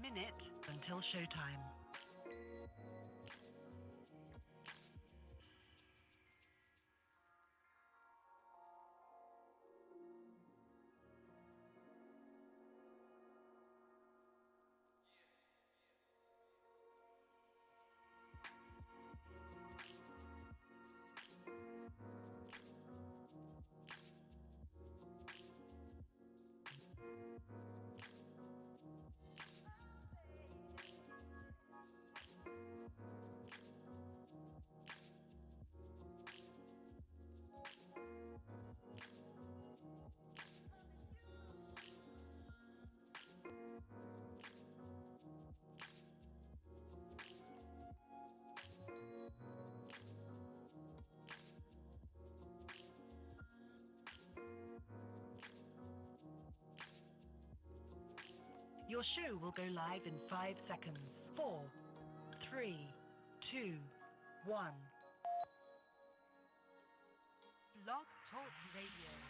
minute until showtime. Your show will go live in 5 seconds. 4, 3, 2, 1. Blog Talk Radio.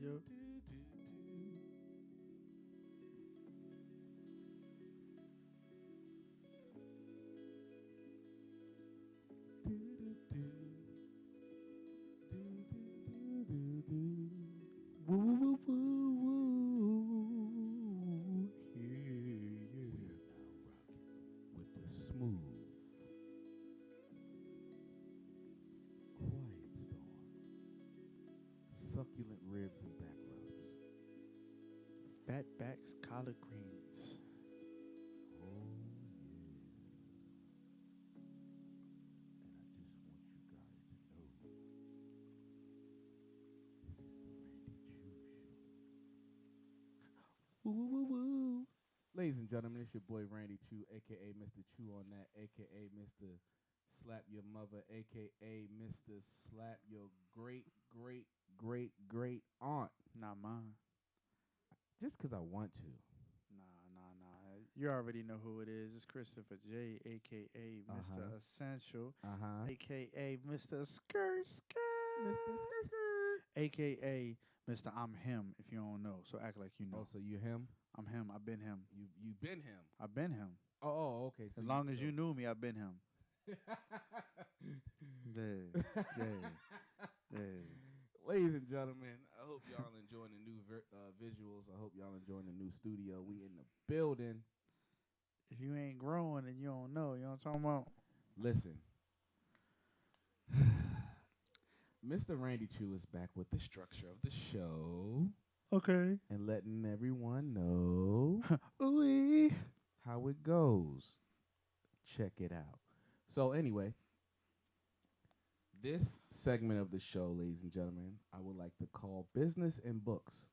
yo. Woo, woo, woo, woo. Yeah. We're now rocking with the smooth, quiet storm, succulent ribs and back rubs. Fatbacks, collard greens. Oh yeah. And I just want you guys to know this is the Randy Choo Show. Woo woo woo woo. Ladies and gentlemen, it's your boy Randy Choo, aka Mr. Choo on that, aka Mr. Slap Your Mother, aka Mr. Slap Your great aunt. Not mine. Just because I want to. Nah. You already know who it is. It's Christopher J, a.k.a. Mr. Essential, a.k.a. Mr. Skirt Skirt, Mr. Skirt Skirt, a.k.a. Mr. I'm him, if you don't know. So act like you know. Oh, so you him? I'm him. I've been him. You been him? I've been him. Oh, okay. So as long as you knew me, I've been him. Yeah. Ladies and gentlemen, I hope y'all enjoying the new visuals. I hope y'all enjoying the new studio. We in the building. If you ain't growing and you don't know what I'm talking about. Listen. Mr. Randy Choo is back with the structure of the show. Okay. And letting everyone know Ooh-wee. how it goes. Check it out. So anyway, this segment of the show, ladies and gentlemen, I would like to call Business and Books.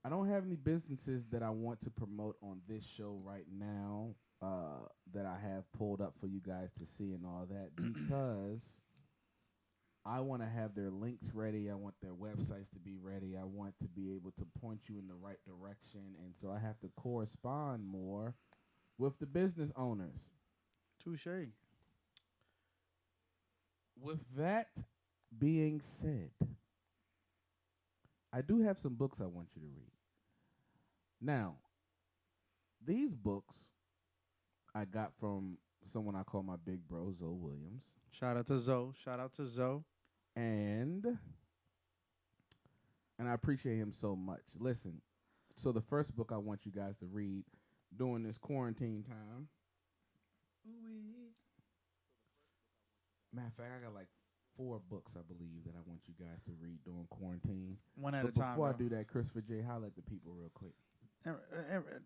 I don't have any businesses that I want to promote on this show right now that I have pulled up for you guys to see and all that because I want to have their links ready. I want their websites to be ready. I want to be able to point you in the right direction. And so I have to correspond more with the business owners. Touché. With that being said, I do have some books I want you to read. Now, these books I got from someone I call my big bro, Zoe Williams. Shout out to Zoe. And I appreciate him so much. Listen, so the first book I want you guys to read during this quarantine time. Matter of fact, I got like 4 books, I believe, that I want you guys to read during quarantine. One at a time. Before I do that, Christopher J, holler at the people real quick.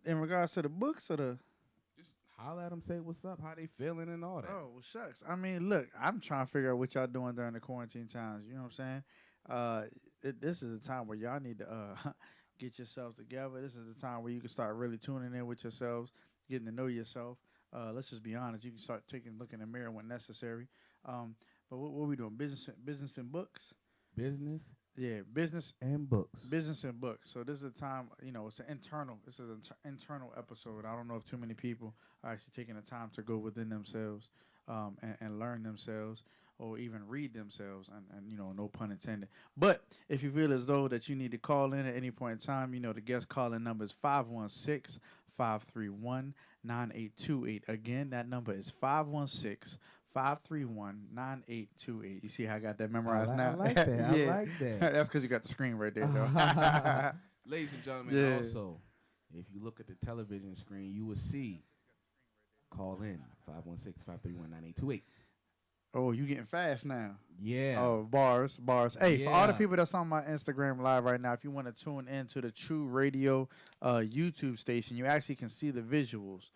In regards to the books or the... Just holler at them, say what's up, how they feeling and all that. Oh, well, shucks. I mean, look, I'm trying to figure out what y'all doing during the quarantine times. You know what I'm saying? This is the time where y'all need to get yourselves together. This is the time where you can start really tuning in with yourselves, getting to know yourself. Let's just be honest. You can start taking a look in the mirror when necessary. But what we doing? Business and books? Business? Yeah, business and books. Business and books. So this is a time, it's this is an internal episode. I don't know if too many people are actually taking the time to go within themselves and learn themselves or even read themselves and no pun intended. But if you feel as though that you need to call in at any point in time, the guest calling number is 516-531-9828. Again, that number is 516-531-9828. You see how I got that memorized now? I like that. Yeah. I like that. That's because you got the screen right there, though. Ladies and gentlemen, also, if you look at the television screen, you will see, call in, 516-531-9828. Oh, you getting fast now. Yeah. Oh, bars. Hey, for all the people that's on my Instagram live right now, if you want to tune in to the Choo Radio YouTube station, you actually can see the visuals.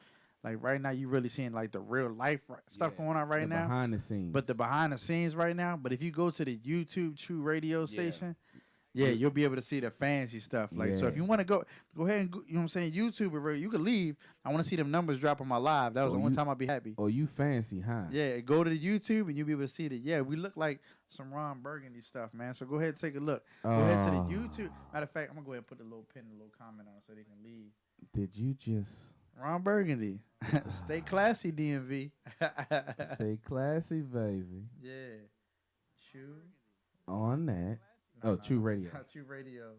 Like right now, you really seeing like the real life stuff going on right now. Behind the scenes. But the behind the scenes right now. But if you go to the YouTube Choo Radio station, you'll be able to see the fancy stuff. Like so, if you want to go ahead and you know what I'm saying, YouTube it. You can leave. I want to see them numbers drop on my live. That was the one time I'll be happy. Oh, you fancy, huh? Yeah, go to the YouTube and you'll be able to see that. Yeah, we look like some Ron Burgundy stuff, man. So go ahead and take a look. Go ahead to the YouTube. Matter of fact, I'm gonna go ahead and put the little pin, the little comment on it so they can leave. Did you just? Ron Burgundy. Stay classy, DMV. Stay classy, baby. Yeah. Choo. On that. Oh, Choo Radio. Choo Radio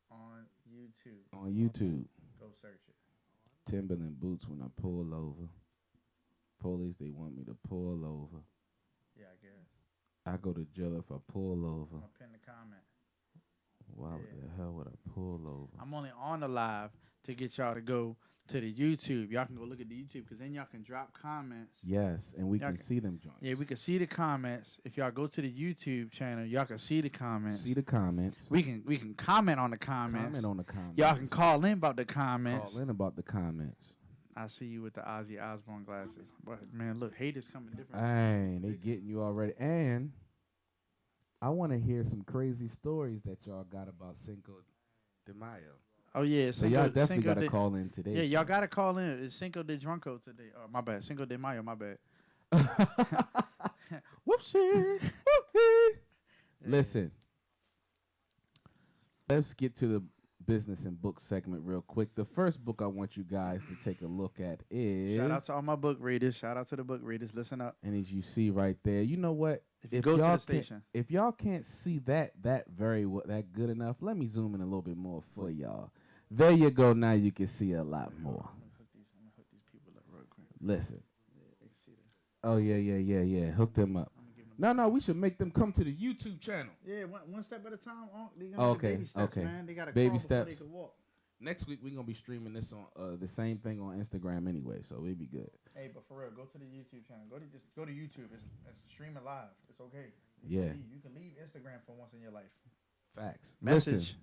on YouTube. On YouTube. Go search it. Timberland boots when I pull over. Police, they want me to pull over. Yeah, I guess. I go to jail if I pull over. I'll pin the comment. Why the hell would I pull over? I'm only on the live to get y'all to go to the YouTube. Y'all can go look at the YouTube because then y'all can drop comments. Yes, and we can see them joints. Yeah, we can see the comments. If y'all go to the YouTube channel, y'all can see the comments. See the comments. We can comment on the comments. Comment on the comments. Y'all can call in about the comments. Call in about the comments. I see you with the Ozzy Osbourne glasses. But man, look, haters coming different. Dang, they getting you already. And I want to hear some crazy stories that y'all got about Cinco de Mayo. Oh yeah, so y'all definitely got to call in today. Yeah, y'all got to call in. It's Cinco de Drunko today. Oh, my bad. Cinco de Mayo, my bad. Whoopsie. Listen, let's get to the business and book segment real quick. The first book I want you guys to take a look at is... Shout out to all my book readers. Shout out to the book readers. Listen up. And as you see right there, you know what? If you go to the station. If y'all can't see that that good enough, let me zoom in a little bit more for y'all. There you go. Now you can see a lot more. I'm gonna hook these people up real quick. Listen. Oh, yeah. Hook them up. No, we should make them come to the YouTube channel. Yeah, one step at a time. Baby steps, man. They gotta baby crawl steps. They can walk. Next week, we're going to be streaming this on the same thing on Instagram anyway, so we'll be good. Hey, but for real, go to the YouTube channel. Go to YouTube. It's streaming live. It's okay. You can leave Instagram for once in your life. Facts. Message.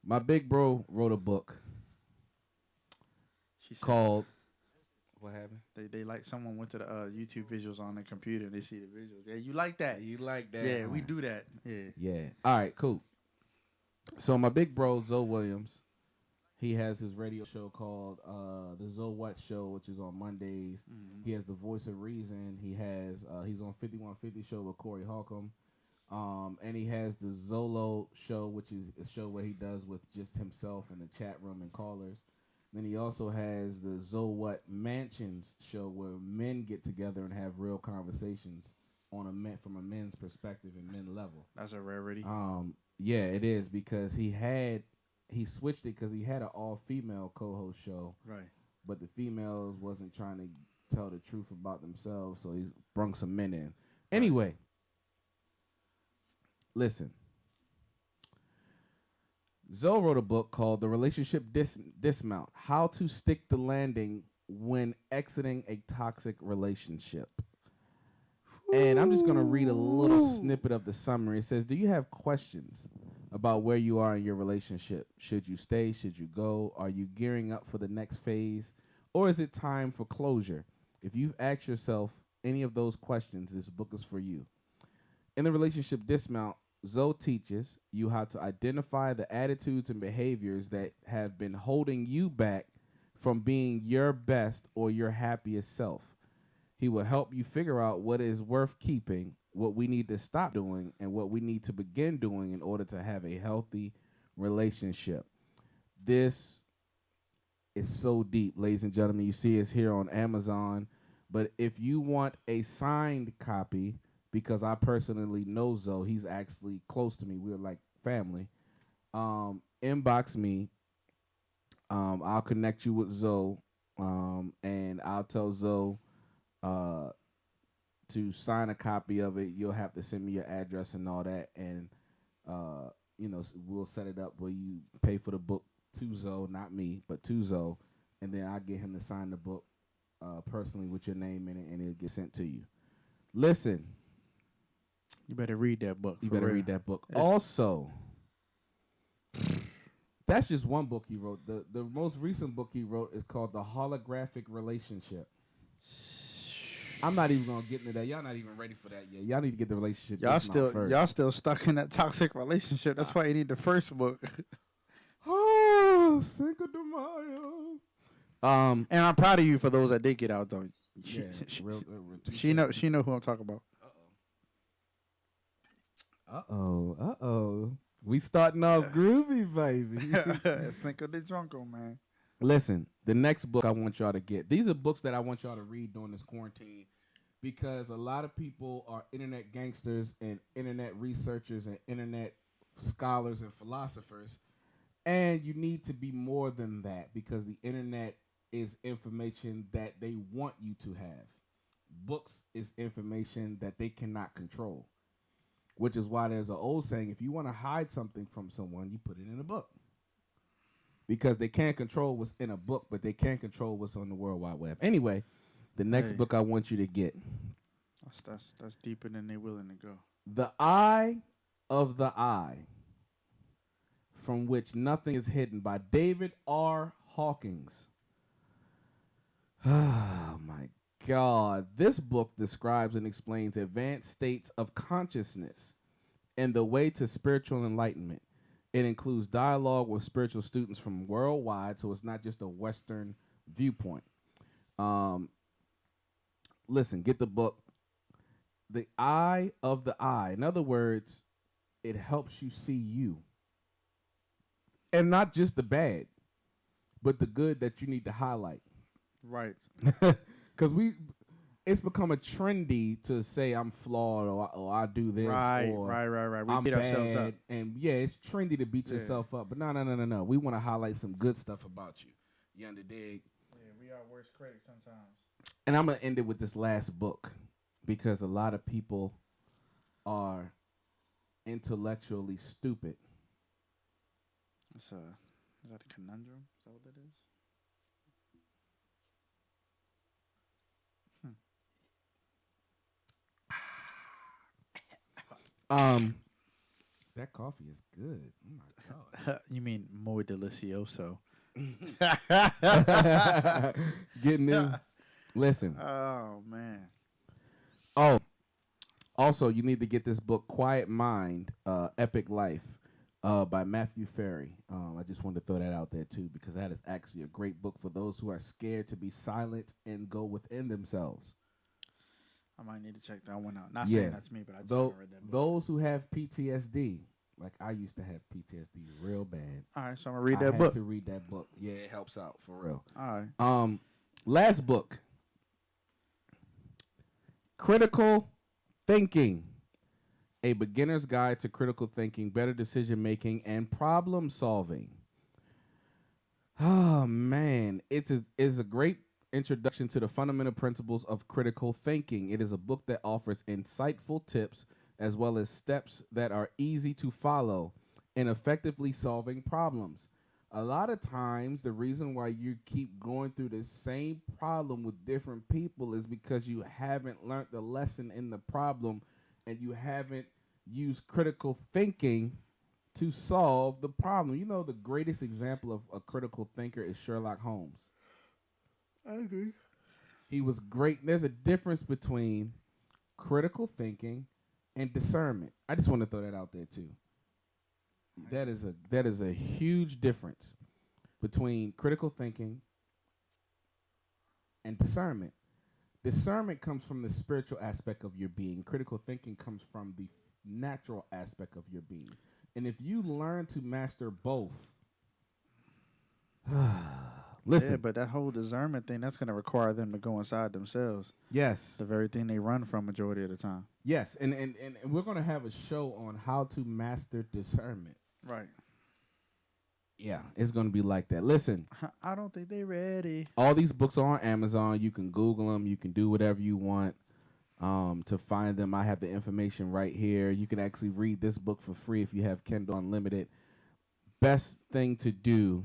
My big bro wrote a book called... What happened? They like someone went to the YouTube visuals on the computer and they see the visuals. Yeah, you like that. Yeah, we do that. Yeah. All right, cool. So my big bro, Zoe Williams, he has his radio show called The Zoe What Show, which is on Mondays. Mm-hmm. He has The Voice of Reason. He has he's on 5150 show with Corey Holcomb. And he has the Zolo show, which is a show where he does with just himself in the chat room and callers. Then he also has the Zoe What Mansions show where men get together and have real conversations on from a men's perspective and men level. That's a rarity. Yeah, it is because he switched it because he had an all-female co-host show. Right. But the females wasn't trying to tell the truth about themselves, so he's brung some men in. Anyway, listen. Zoe wrote a book called The Relationship Dismount, How to Stick the Landing When Exiting a Toxic Relationship. And I'm just going to read a little snippet of the summary. It says, do you have questions about where you are in your relationship? Should you stay? Should you go? Are you gearing up for the next phase? Or is it time for closure? If you've asked yourself any of those questions, this book is for you. In The Relationship Dismount, Zoe teaches you how to identify the attitudes and behaviors that have been holding you back from being your best or your happiest self. He will help you figure out what is worth keeping, what we need to stop doing, and what we need to begin doing in order to have a healthy relationship. This is so deep, ladies and gentlemen. You see it's here on Amazon. But if you want a signed copy, because I personally know Zoe, he's actually close to me. We're like family. Inbox me. I'll connect you with Zoe, and I'll tell Zoe to sign a copy of it. You'll have to send me your address and all that, and we'll set it up where you pay for the book to Zoe, not me, but to Zoe, and then I'll get him to sign the book personally with your name in it, and it'll get sent to you. Listen. You better read that book. Read that book. Also, that's just one book he wrote. The most recent book he wrote is called The Holographic Relationship. I'm not even gonna get into that. Y'all not even ready for that yet. Y'all need to get the relationship. Y'all still stuck in that toxic relationship. That's why you need the first book. Oh, Cinco de Mayo. And I'm proud of you for those that did get out though. She know who I'm talking about. Uh-oh. We starting off groovy, baby. Cinco de Drunko, man. Listen, the next book I want y'all to get. These are books that I want y'all to read during this quarantine because a lot of people are internet gangsters and internet researchers and internet scholars and philosophers. And you need to be more than that because the internet is information that they want you to have. Books is information that they cannot control, which is why there's an old saying, if you want to hide something from someone, you put it in a book. Because they can't control what's in a book, but they can control what's on the World Wide Web. Anyway, the next book I want you to get. That's deeper than they're willing to go. The Eye of the Eye, from which nothing is hidden, by David R. Hawkins. Oh, my God. This book describes and explains advanced states of consciousness and the way to spiritual enlightenment. It includes dialogue with spiritual students from worldwide, so it's not just a Western viewpoint. Listen, get the book. The Eye of the Eye. In other words, it helps you see you. And not just the bad, but the good that you need to highlight. Right. Because it's become a trendy to say I'm flawed or I do this Right. or We I'm beat bad. ourselves up. And yeah, it's trendy to beat yourself up. But no. We want to highlight some good stuff about you. You underdig? Yeah, we are worst critics sometimes. And I'm going to end it with this last book because a lot of people are intellectually stupid. Is that a conundrum? Is that what it is? That coffee is good. Oh my God. You mean muy delicioso? Getting this. Listen. Oh man. Oh, also you need to get this book, Quiet Mind, Epic Life, by Matthew Ferry. I just wanted to throw that out there too because that is actually a great book for those who are scared to be silent and go within themselves. I might need to check that one out. Not saying that's me, but I just haven't read that book. Those who have PTSD, like I used to have PTSD real bad. All right, so I'm gonna read that book. To read that book. Yeah, it helps out for real. All right. Last book. Critical Thinking. A Beginner's Guide to Critical Thinking, Better Decision Making, and Problem Solving. Oh man, it's a great introduction to the fundamental principles of critical thinking. It is a book that offers insightful tips as well as steps that are easy to follow in effectively solving problems. A lot of times, the reason why you keep going through the same problem with different people is because you haven't learned the lesson in the problem and you haven't used critical thinking to solve the problem. You know, the greatest example of a critical thinker is Sherlock Holmes. I agree. He was great. There's a difference between critical thinking and discernment. I just want to throw that out there too. That is a huge difference between critical thinking and discernment. Discernment comes from the spiritual aspect of your being. Critical thinking comes from the natural aspect of your being. And if you learn to master both, listen. Yeah, but that whole discernment thing, that's going to require them to go inside themselves. Yes. The very thing they run from majority of the time. Yes, and we're going to have a show on how to master discernment. Right. Yeah, it's going to be like that. Listen. I don't think they're ready. All these books are on Amazon. You can Google them. You can do whatever you want to find them. I have the information right here. You can actually read this book for free if you have Kindle Unlimited. Best thing to do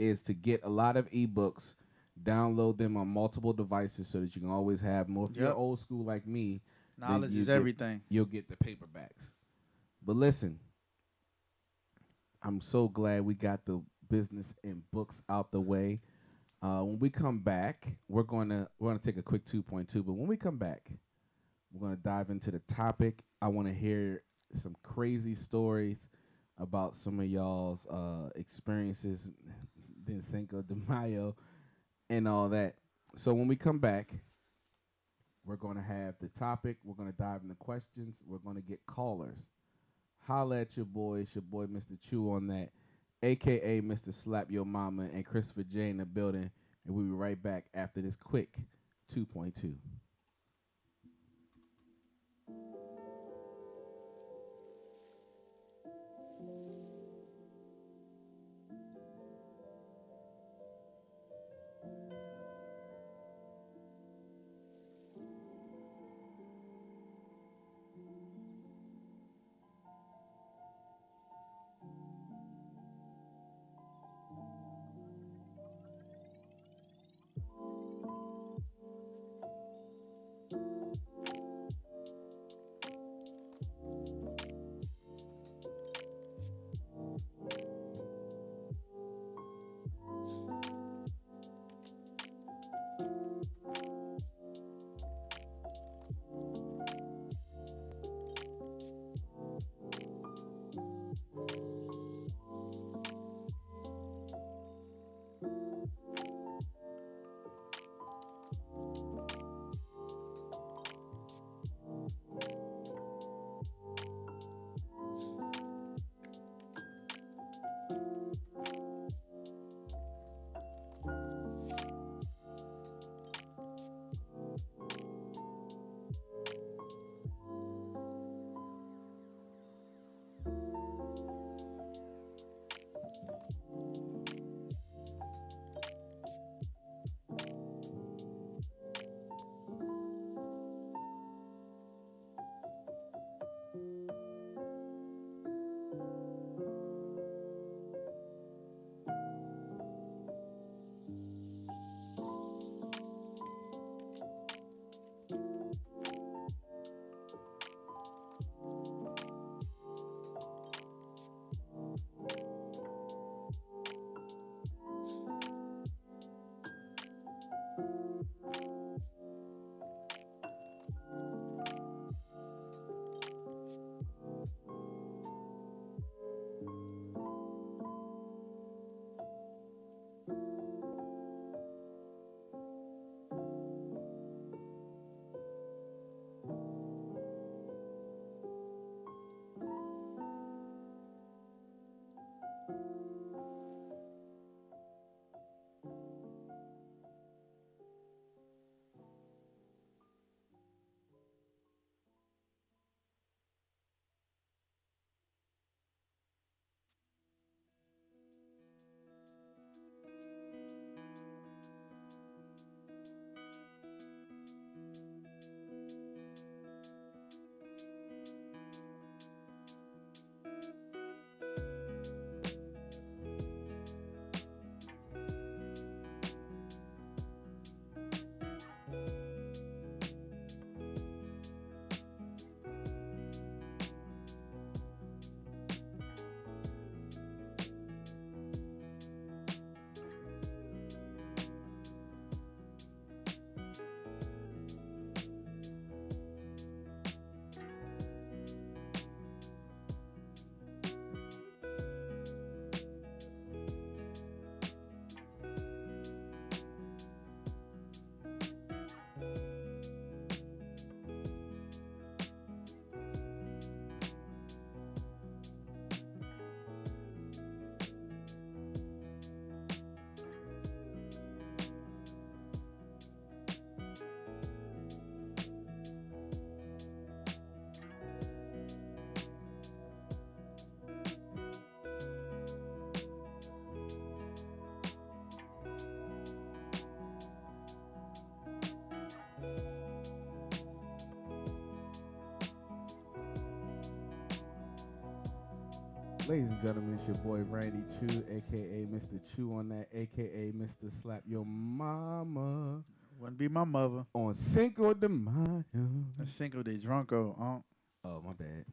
is to get a lot of ebooks, download them on multiple devices so that you can always have more. If you're old school like me, knowledge is everything. You'll get the paperbacks. But listen, I'm so glad we got the business and books out the way. When we come back, we're gonna take a quick 2.2. But when we come back, we're gonna dive into the topic. I want to hear some crazy stories about some of y'all's experiences in Cinco de Mayo and all that. So when we come back, we're gonna have the topic. We're gonna dive into questions. We're gonna get callers. Holla at your boy. It's your boy, Mr. Choo, on that, a.k.a. Mr. Slap Your Mama, and Christopher J in the building. And we'll be right back after this quick 2.2. Ladies and gentlemen, it's your boy Randy Choo, aka Mr. Choo on that, aka Mr. Slap Your Mama Wouldn't be my mother. on Cinco de Mayo. Cinco de Drunko. Oh, my bad.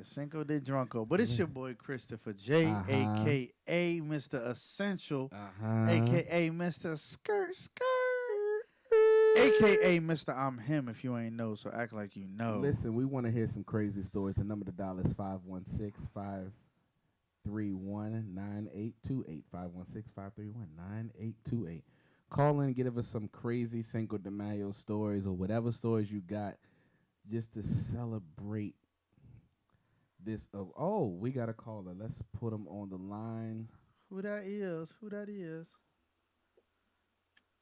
Cinco de Drunko. But it's your boy Christopher J, a.k.a. Mr. Essential, a.k.a. Mr. Skirt Skirt, a.k.a. Mr. I'm Him if you ain't know, so act like you know. Listen, we want to hear some crazy stories. The number to dial is 516-531-9828. 516-531-9828. Call in and give us some crazy Cinco de Mayo stories or whatever stories you got just to celebrate this. We got a caller. Let's put him on the line. Who that is? Who that is?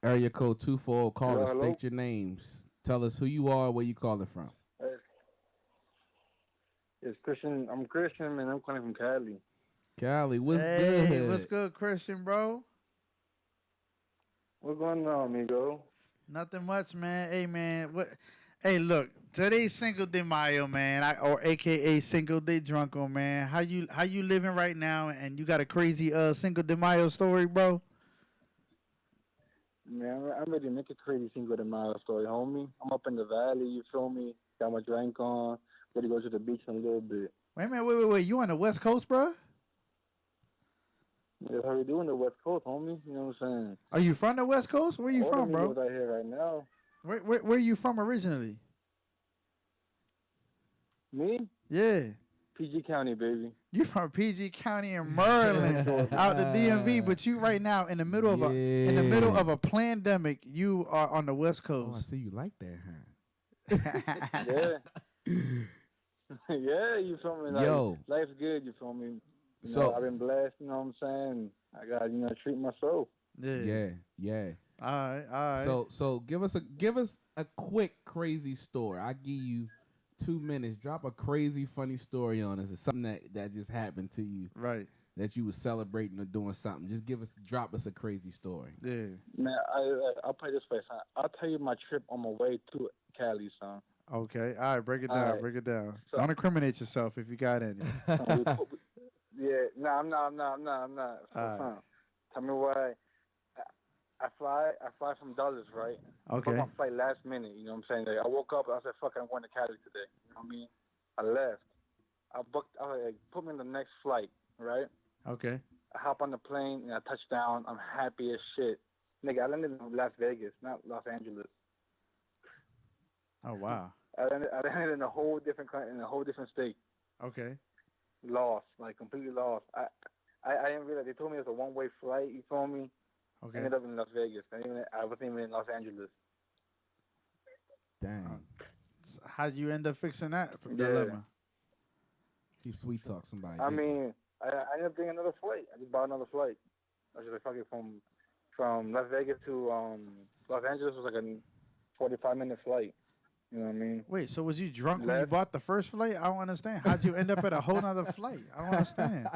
Area code 24. Caller, hello? state your names. Tell us who you are, where you calling from. It's Christian. I'm Christian, and I'm calling from Cali. Cali, what's Hey, good? what's good, Christian, bro? What's going on, amigo? Nothing much, man. Hey, man. What? Hey, look. Today's Cinco de Mayo, man, or AKA Cinco de Drunko, man. How you living right now? And you got a crazy Cinco de Mayo story, bro? Man, I'm ready to make a crazy Cinco de Mayo story, homie. I'm up in the valley, you feel me? Got my drink on, ready to go to the beach in a little bit. Wait a minute, wait. You on the West Coast, bro? That's how we do in the West Coast, homie. You know what I'm saying? Are you from the West Coast? Where you All from, the bro? amigos out here right now. Where you from originally? Me? Yeah. PG County, baby. You from PG County in Maryland, out the DMV, but you right now in the middle of a pandemic. You are on the West Oh, I Coast. see you like that, huh? Yeah. Yeah, you feel me? Like, Yo. life's good, you feel me? So I've been blessed, you know what I'm saying? I got to, treat myself. Yeah. All right. So give us a quick crazy story. I give you 2 minutes. Drop a crazy funny story on us. It's something that just happened to you. Right. That you was celebrating or doing something. Just drop us a crazy story. Yeah. Man, I'll put it this way, son. I'll tell you my trip on my way to Cali, son. Okay. All right. Break it down. right. Break it down. So- Don't incriminate yourself if you got any. I'm not. So, Alright. son, tell me why. I fly from Dallas, right? I Okay. booked my flight last minute. You know what I'm saying? Like, I woke up. I said, "Fuck, I'm going to Cali today." You know what I mean? I left. I put me in the next flight, right? Okay. I hop on the plane and I touch down. I'm happy as shit. Nigga, I landed in Las Vegas, not Los Angeles. Oh wow. I landed in a whole different state. Okay. Lost, like completely lost. I didn't realize they told me it was a one-way flight. You feel me? Okay. Ended up in Las Vegas. I wasn't even in Los Angeles. Dang. How'd you end up fixing that Yeah. dilemma? He sweet talk somebody. I didn't he? mean, I ended up getting another flight. I just bought another flight. I was just like, fuck it, from Las Vegas to Los Angeles was like a 45-minute flight. You know what I mean? Wait, so was you drunk when you Left. bought the first flight? I don't understand. How'd you end up at a whole nother flight? I don't understand.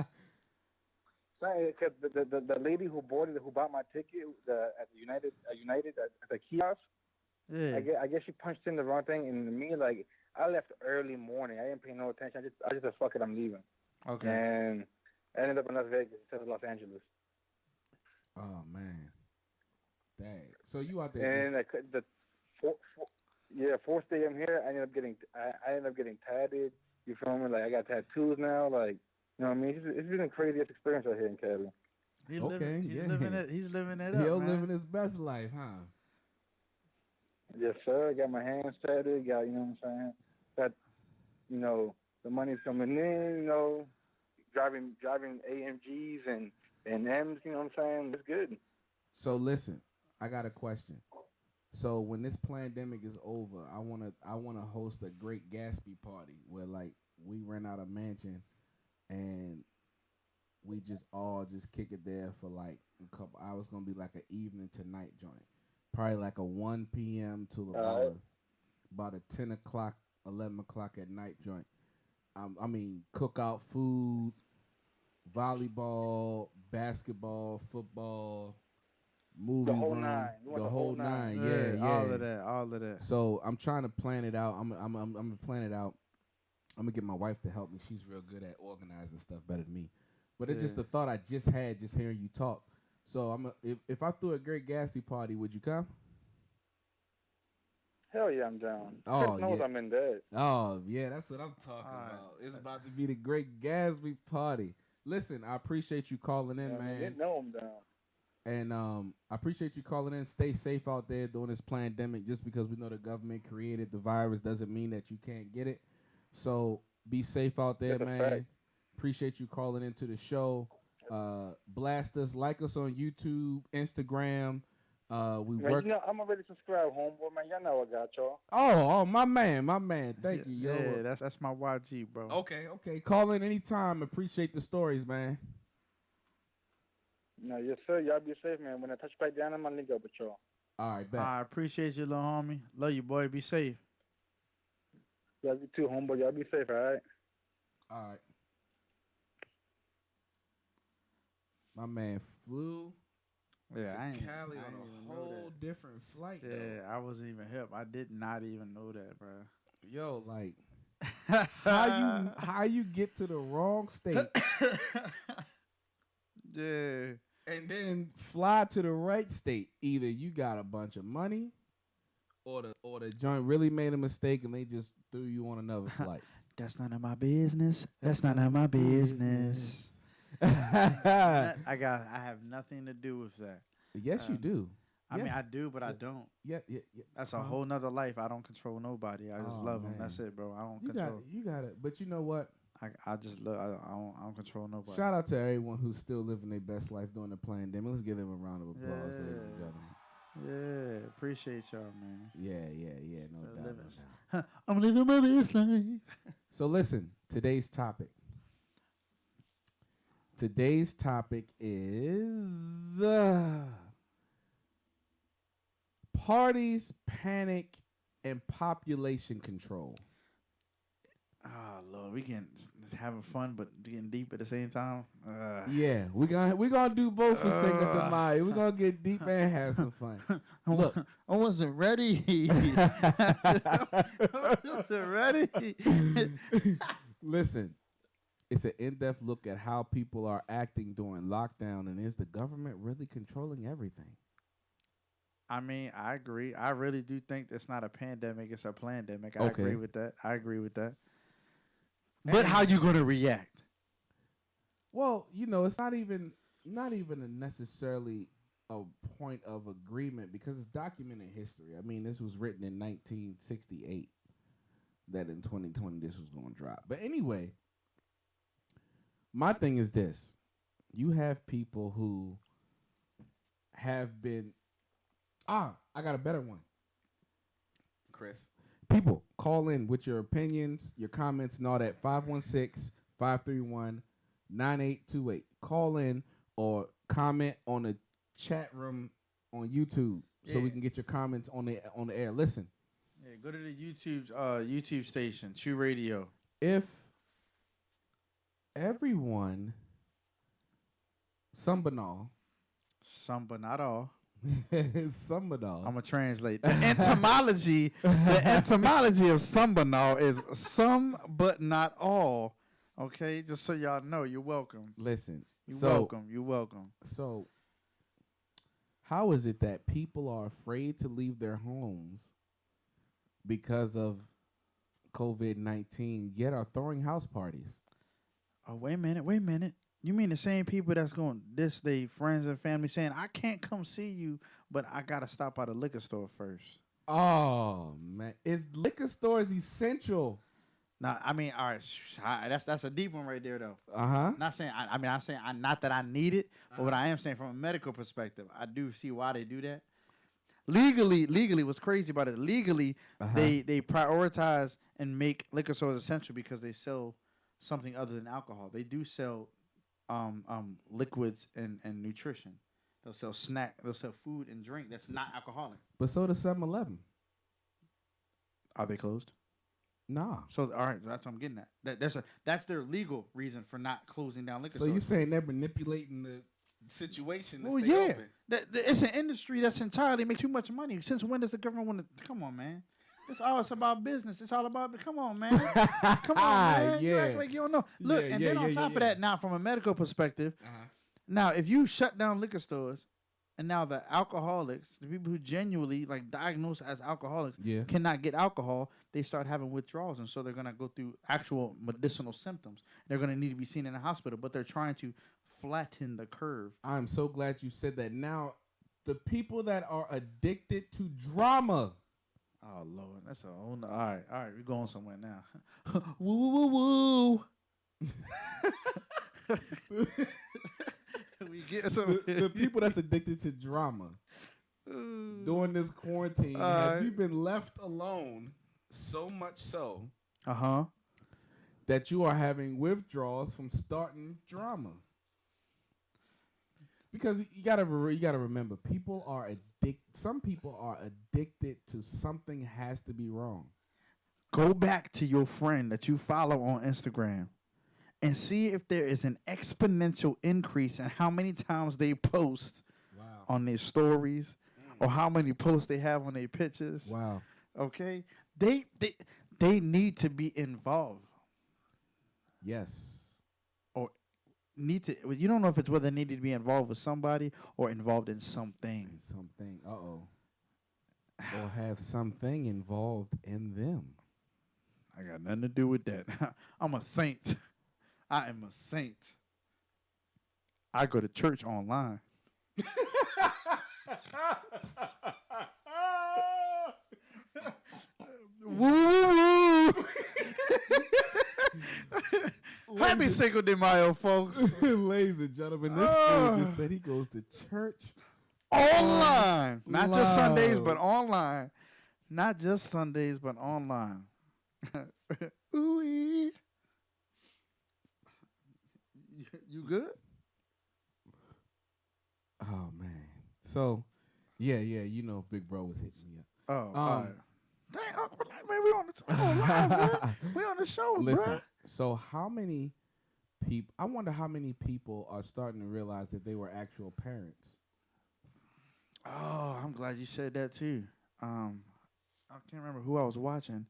Because the lady who bought my ticket at United at the kiosk, Yeah. I guess she punched in the wrong thing, and me, like, I left early morning. I didn't pay no attention. I just said, fuck it, I'm leaving. Okay. And I ended up in Las Vegas instead of Los Angeles. Oh man. Dang. So you out there And the fourth day I'm here, I ended up getting tatted. You feel me? Like, I got tattoos now. Like, you know what I mean? It's been a crazy experience out here in Cali. He's Okay, living yeah. it. He's living it up, He'll man. living his best life, huh? Yes, sir. I got my hands tatted. Got, you know what I'm saying? Got, the money's coming in. Driving AMGs and M's. You know what I'm saying? It's good. So listen, I got a question. So when this pandemic is over, I wanna host a great Gatsby party where like we rent out a mansion and we just all just kick it there for like a couple hours. Gonna be like an evening to night joint. Probably like a 1 p.m. to about a 10 o'clock, 11 o'clock at night joint. I mean, cookout food, volleyball, basketball, football, movie The whole room, nine. You want the whole nine. Yeah. All of that. So I'm trying to plan it out. I'm gonna plan it out I'm gonna get my wife to help me. She's real good at organizing stuff better than me. But it's just a thought I just had just hearing you talk. So if I threw a Great Gatsby party, would you come? Hell yeah, I'm down. Oh, Chris knows yeah. I'm in that. Oh yeah, that's what I'm talking All right. about. It's about to be the Great Gatsby party. Listen, I appreciate you calling in, man. They know I'm down. And I appreciate you calling in. Stay safe out there during this pandemic. Just because we know the government created the virus doesn't mean that you can't get it. So be safe out there, That's a man. fact. Appreciate you calling into the show. Blast us, like us on YouTube, Instagram. We Man, work. you know, I'm already subscribed, homeboy, man. Y'all know I got y'all. Oh, my man. Thank you, yo. Yeah, that's my YG, bro. Okay. Call in anytime. Appreciate the stories, man. No, yes, sir. Y'all be safe, man. When I touch back down, I'm going to link up with y'all. All right, bet. I appreciate you, little homie. Love you, boy. Be safe. Y'all be too, homeboy. Y'all be safe, all right? All right. My man flew Yeah, to I ain't Cali I on ain't even a know whole that. different flight, Yeah, I wasn't even hip. I did not even know that, bro. Yo, like how you get to the wrong state Yeah. and then fly to the right state? Either you got a bunch of money, or the joint really made a mistake and they just threw you on another flight. That's none of my business. That's none of my business. I have nothing to do with that. Yes, you do. I mean, Yes. I do, but I don't. Yeah. That's a whole nother life. I don't control nobody. I just Oh, love them. man. That's it, bro. I don't You control. got it. But you know what? I just love. I don't control nobody. Shout out to everyone who's still living their best life during the pandemic. Let's give them a round of applause, ladies and gentlemen. Yeah, appreciate y'all, man. Yeah. No For doubt. living. No doubt. I'm living my best life. So listen, today's topic. Today's topic is parties, panic, and population control. Oh Lord, we can just having fun, but getting deep at the same time. Yeah, we gonna do both for Cinco de Mayo. We're gonna get deep and have some fun. Look, I wasn't ready. I wasn't ready. listen. It's an in-depth look at how people are acting during lockdown, and is the government really controlling everything? I mean, I agree. I really do think it's not a pandemic; it's a plandemic. I Okay. agree with that. But how you gonna react? Well, it's not even a necessarily a point of agreement because it's documented history. I mean, this was written in 1968 that in 2020 this was going to drop. But anyway, my thing is this. You have people who have been I got a better one. Chris. People, call in with your opinions, your comments, and all that. 516-531-9828. Call in or comment on the chat room on YouTube so we can get your comments on the air. Listen. Yeah, go to the YouTube station, Choo Radio. If everyone, some but not all. some but all. I'm gonna translate. The etymology of sambanal is some but not all. Okay, just so y'all know, you're welcome. Listen, You're welcome. So, how is it that people are afraid to leave their homes because of COVID-19, yet are throwing house parties? Oh, wait a minute. You mean the same people that's going to diss their friends and family saying, I can't come see you, but I got to stop by the liquor store first? Oh, man. Is liquor stores essential? Now, I mean, all right, that's a deep one right there, though. Uh-huh. Not saying, I'm saying not that I need it, but what I am saying from a medical perspective, I do see why they do that. Legally, what's crazy about it, legally, they prioritize and make liquor stores essential because they sell something other than alcohol. They do sell liquids and nutrition. They'll sell food and drink that's not alcoholic. But so does 7-Eleven. Are they closed? Nah. So all right, so that's what I'm getting at. That's their legal reason for not closing down liquor So stores. you saying they're manipulating the situation to Well, stay yeah. open? It's an industry that's entirely make too much money. Since when does the government want to? Come on, man. It's about business. It's all about. Come on, man. Come on, man. You act like you don't know. Look, and then on top of that, now from a medical perspective, now if you shut down liquor stores, and now the alcoholics, the people who genuinely like diagnosed as alcoholics, cannot get alcohol, they start having withdrawals, and so they're gonna go through actual medicinal symptoms. They're gonna need to be seen in a hospital, but they're trying to flatten the curve. I'm so glad you said that. Now, the people that are addicted to drama. Oh Lord, that's a whole. All right, we're going somewhere now. Woo woo woo woo. We get the people that's addicted to drama during this quarantine. Have you been left alone so much so that you are having withdrawals from starting drama? Because you gotta remember, people are addicted. Some people are addicted to something has to be wrong. Go back to your friend that you follow on Instagram and see if there is an exponential increase in how many times they post on their stories or how many posts they have on their pictures. Wow. Okay? They need to be involved. Yes. Need to. You don't know if it's whether they need to be involved with somebody or involved in something. Or have something involved in them. I got nothing to do with that. I'm a saint. I am a saint. I go to church online. Woo! Happy Cinco de Mayo, folks. Ladies and gentlemen, this fool just said he goes to church online. Not just Sundays, but online. Not just Sundays, but online. Ooh. You good? Oh, man. So, yeah, you know Big Bro was hitting me up. Oh, all right. Dang, Uncle, man, we on the show, listen, bro. So how many people, I wonder how many people are starting to realize that they were actual parents. Oh, I'm glad you said that too. I can't remember who I was watching.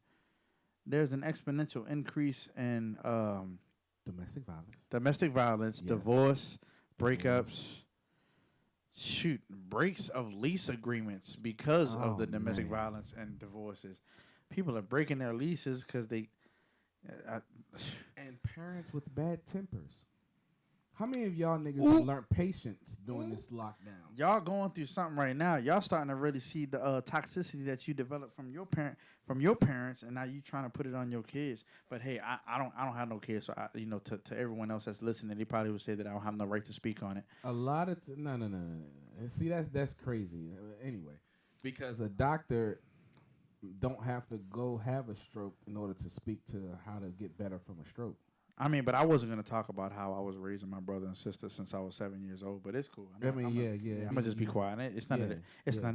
There's an exponential increase in domestic violence, yes. Divorce, breakups, breaks of lease agreements because of the domestic violence and divorces. People are breaking their leases because they... and parents with bad tempers. How many of y'all niggas have learned patience during this lockdown? Y'all going through something right now. Y'all starting to really see the toxicity that you developed from your parents, and now you trying to put it on your kids. But hey, I don't have no kids, so to everyone else that's listening, they probably would say that I don't have no right to speak on it. A lot of no. See, that's crazy. Anyway, because a doctor don't have to go have a stroke in order to speak to how to get better from a stroke. I mean, but I wasn't going to talk about how I was raising my brother and sister since I was 7 years old, but it's cool. I'm going to just be quiet. It's none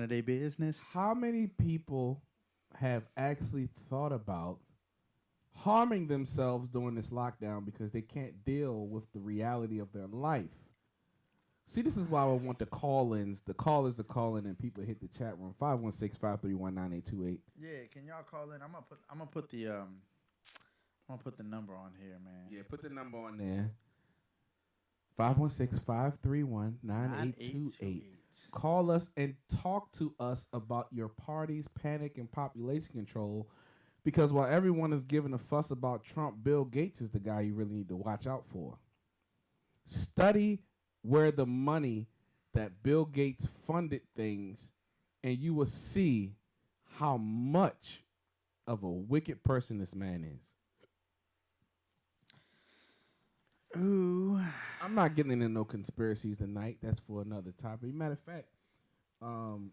of their business. How many people have actually thought about harming themselves during this lockdown because they can't deal with the reality of their life? See, this is why I want the call-ins. The callers to call in and people hit the chat room 516-531-9828. Yeah, can y'all call in? I'm gonna put the number on here, man. Yeah, put the number on there. 516-531-9828. Call us and talk to us about your party's panic and population control. Because while everyone is giving a fuss about Trump, Bill Gates is the guy you really need to watch out for. Study where the money that Bill Gates funded things, and you will see how much of a wicked person this man is. Ooh. I'm not getting into no conspiracies tonight. That's for another topic. Matter of fact, I'm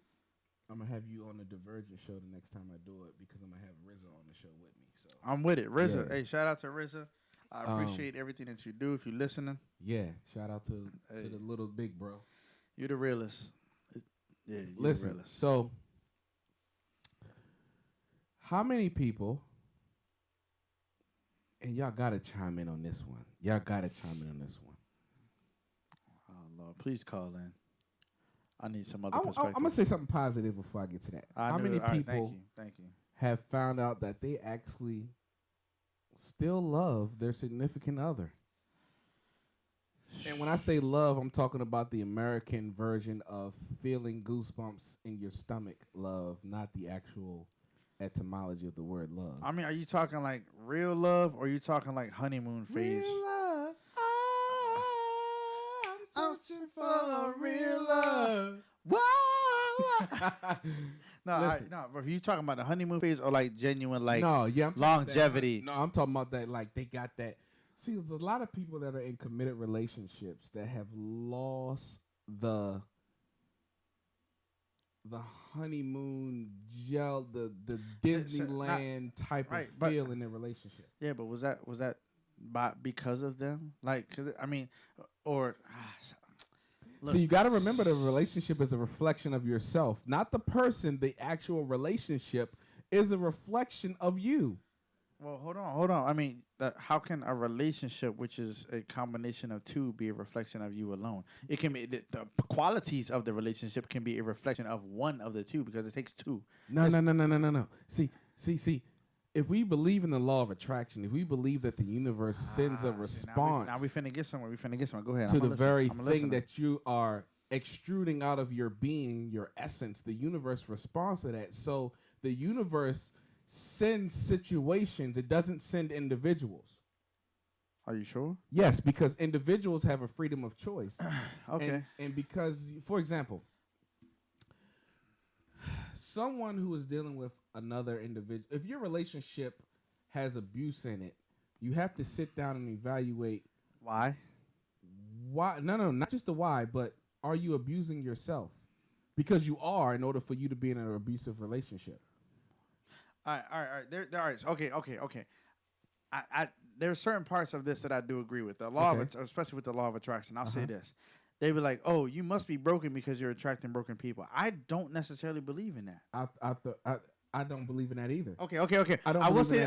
going to have you on the Divergent show the next time I do it because I'm going to have RZA on the show with me. So I'm with it. RZA. Yeah. Hey, shout out to RZA. I appreciate everything that you do if you're listening. Yeah, shout out to the little big bro. You're the realest. Yeah, listen, the realest. So how many people, and y'all got to chime in on this one. Oh, Lord, please call in. I need some other perspective. I'm going to say something positive before I get to that. How many people thank you. have found out that they actually still love their significant other. And when I say love, I'm talking about the American version of feeling goosebumps in your stomach love, not the actual etymology of the word love. I mean, are you talking like real love, or are you talking like honeymoon phase? Real love. I'm searching for real love. Whoa! No, Listen. no. But are you talking about the honeymoon phase or like genuine, like no, yeah, I'm talking about that, longevity? no, I'm talking about that. Like they got that. See, there's a lot of people that are in committed relationships that have lost the honeymoon gel, the Disneyland type right, of feel in their relationship. Yeah, but was that because of them? Like, 'cause I mean, or look. So you got to remember the relationship is a reflection of yourself, not the person. The actual relationship is a reflection of you. Well, hold on. I mean, how can a relationship, which is a combination of two, be a reflection of you alone? It can be the qualities of the relationship can be a reflection of one of the two because it takes two. No. See. If we believe in the law of attraction, if we believe that the universe sends a response, now we finna get somewhere. Go ahead. To the very thing that you are extruding out of your being, your essence, the universe responds to that. So the universe sends situations. It doesn't send individuals. Are you sure? Yes, because individuals have a freedom of choice. Okay. And because, for example, someone who is dealing with another individual, if your relationship has abuse in it, you have to sit down and evaluate why. No, not just the why, but are you abusing yourself? Because you are, in order for you to be in an abusive relationship. All right. All right. Okay. There's certain parts of this that I do agree with. The law, especially with the law of attraction. I'll say this. They were like, "Oh, you must be broken because you're attracting broken people." I don't necessarily believe in that. I don't believe in that either. Okay. I will say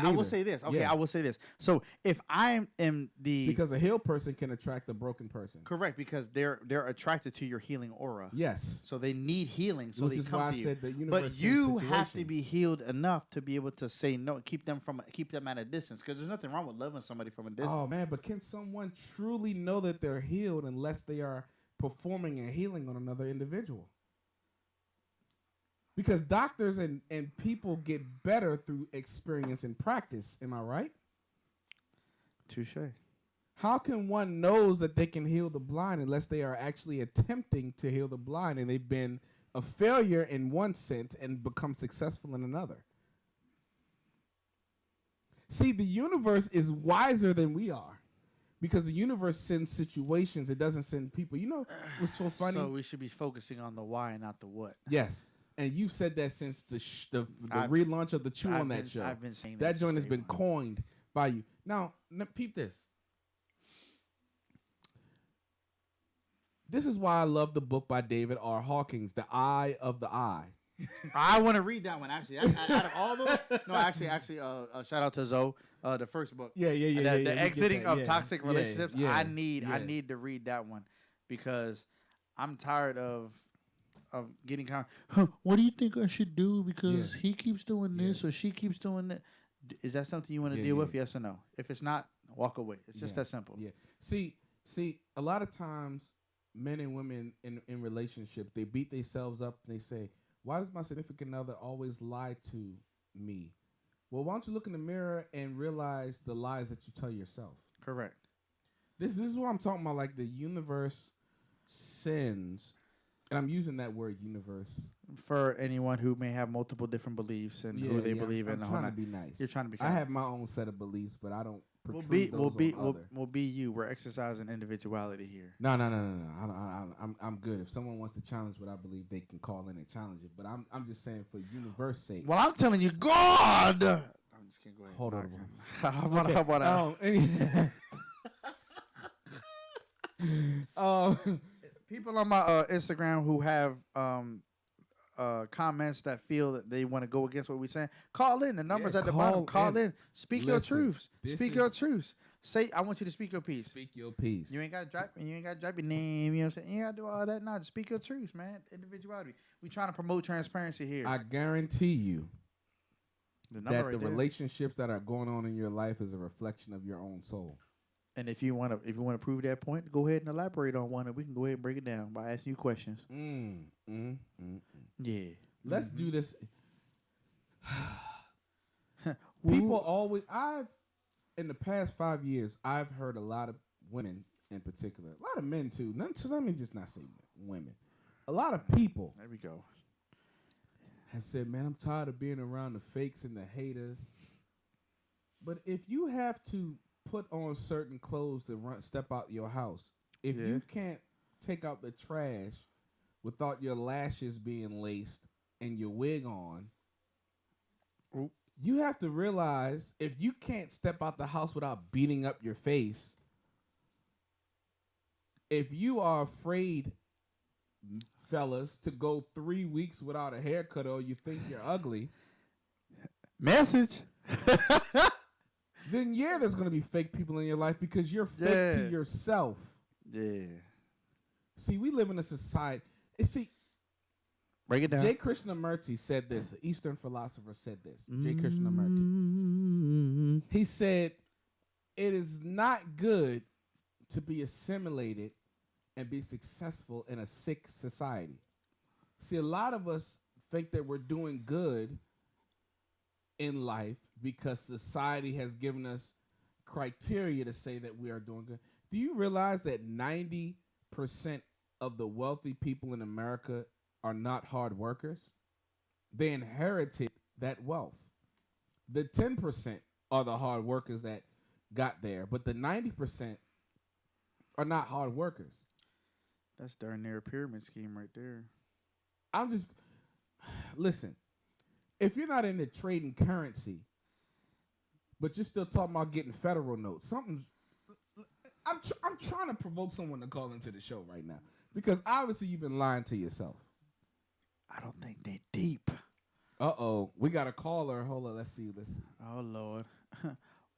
this. Okay, yeah. I will say this. So if I am because a healed person can attract a broken person. Correct, because they're attracted to your healing aura. Yes. So they need healing. So which they is come why to I you. said the universe. But you have to be healed enough to be able to say no, keep them at a distance. Because there's nothing wrong with loving somebody from a distance. Oh man, but can someone truly know that they're healed unless they are performing a healing on another individual? Because doctors and people get better through experience and practice. Am I right? Touche. How can one knows that they can heal the blind unless they are actually attempting to heal the blind and they've been a failure in one sense and become successful in another? See, the universe is wiser than we are. Because the universe sends situations, it doesn't send people. You know what's so funny? So we should be focusing on the why and not the what. Yes. And you've said that since the relaunch of the Choo on that show. I've been saying that joint has been coined by you. Now, peep this. This is why I love the book by David R. Hawkins, The Eye of the Eye. I want to read that one, actually. Out of all those, no, actually, shout out to Zoe, the first book. Yeah. The exiting of toxic relationships. Yeah, I need to read that one because I'm tired of getting kind of, what do you think I should do because he keeps doing this or she keeps doing that? Is that something you want to deal with? Yes or no? If it's not, walk away. It's just that simple. Yeah. See, a lot of times men and women in relationship, they beat themselves up and they say, why does my significant other always lie to me? Well, why don't you look in the mirror and realize the lies that you tell yourself? Correct. This is what I'm talking about. Like the universe sends, and I'm using that word universe for anyone who may have multiple different beliefs and who they believe in. I'm trying to be nice. You're trying to be. I have my own set of beliefs, but I don't protrude those on other. We'll be you. We're exercising individuality here. No. I'm good. If someone wants to challenge what I believe, they can call in and challenge it. But I'm just saying for universe sake. Well, I'm telling you, God. I'm just kidding. Go ahead. Hold on. How about people on my Instagram who have comments that feel that they want to go against what we're saying, call in. The number's at the bottom. Call in. Speak your truths. Speak your truths. Say, I want you to speak your piece. Speak your piece. You ain't got to drop your name. You know what I'm saying? You ain't got to do all that. No, just speak your truths, man. Individuality. We trying to promote transparency here. I guarantee you, The number that right the there. relationships that are going on in your life is a reflection of your own soul. And if you want to prove that point, go ahead and elaborate on one, and we can go ahead and break it down by asking you questions. Yeah. Let's do this. Woo. In the past 5 years, I've heard a lot of women in particular, a lot of men too. Let me just not say women. A lot of people There we go. have said, man, I'm tired of being around the fakes and the haters. But if you have to put on certain clothes to step out your house, if you can't take out the trash without your lashes being laced and your wig on, Oop. you have to realize if you can't step out the house without beating up your face, if you are afraid, fellas, to go 3 weeks without a haircut or you think you're ugly, Message. then there's going to be fake people in your life because you're fake to yourself. Yeah. See, we live in a society. Break it down. J. Krishnamurti said this. An Eastern philosopher said this. J. Krishnamurti. He said, it is not good to be assimilated and be successful in a sick society. See, a lot of us think that we're doing good in life because society has given us criteria to say that we are doing good. Do you realize that 90% of the wealthy people in America are not hard workers? They inherited that wealth. The 10% are the hard workers that got there, but the 90% are not hard workers. That's darn near a pyramid scheme right there. Listen, if you're not into trading currency, but you're still talking about getting federal notes, I'm trying to provoke someone to call into the show right now because obviously you've been lying to yourself. I don't think they deep. Uh-oh, we got a caller. Hold on, let's see. Oh, Lord.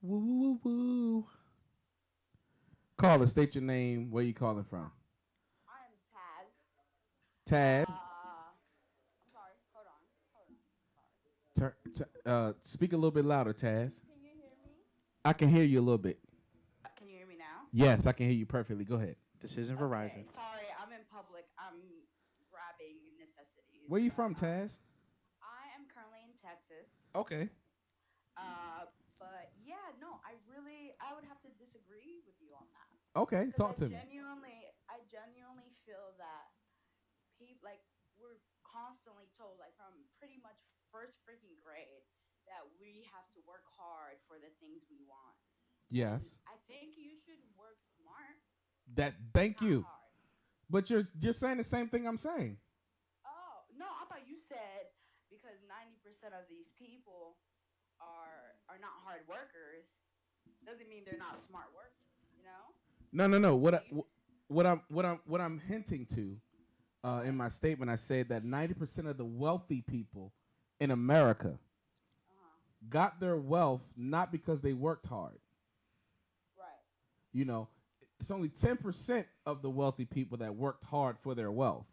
Woo, woo, woo, woo. Caller, state your name. Where you calling from? I am Taz. Taz. I'm sorry. Hold on. Speak a little bit louder, Taz. Can you hear me? I can hear you a little bit. Can you hear me now? Yes, I can hear you perfectly. Go ahead. This isn't Verizon. Sorry, I'm in public. I'm grabbing necessities. Where you from, Taz? I am currently in Texas. Okay. But yeah, no, I would have to disagree with you on that. Okay, talk to me. I genuinely feel that we're constantly told, like from pretty much first freaking grade, that we have to work hard for the things we want. Yes. And I think you should work smart. Thank not you. Hard. But you're saying the same thing I'm saying. Oh no, I thought you said because 90% of these people are not hard workers doesn't mean they're not smart workers. You know? No. What I'm hinting to in my statement, I said that 90% of the wealthy people in America got their wealth not because they worked hard. Right. You know, it's only 10% of the wealthy people that worked hard for their wealth.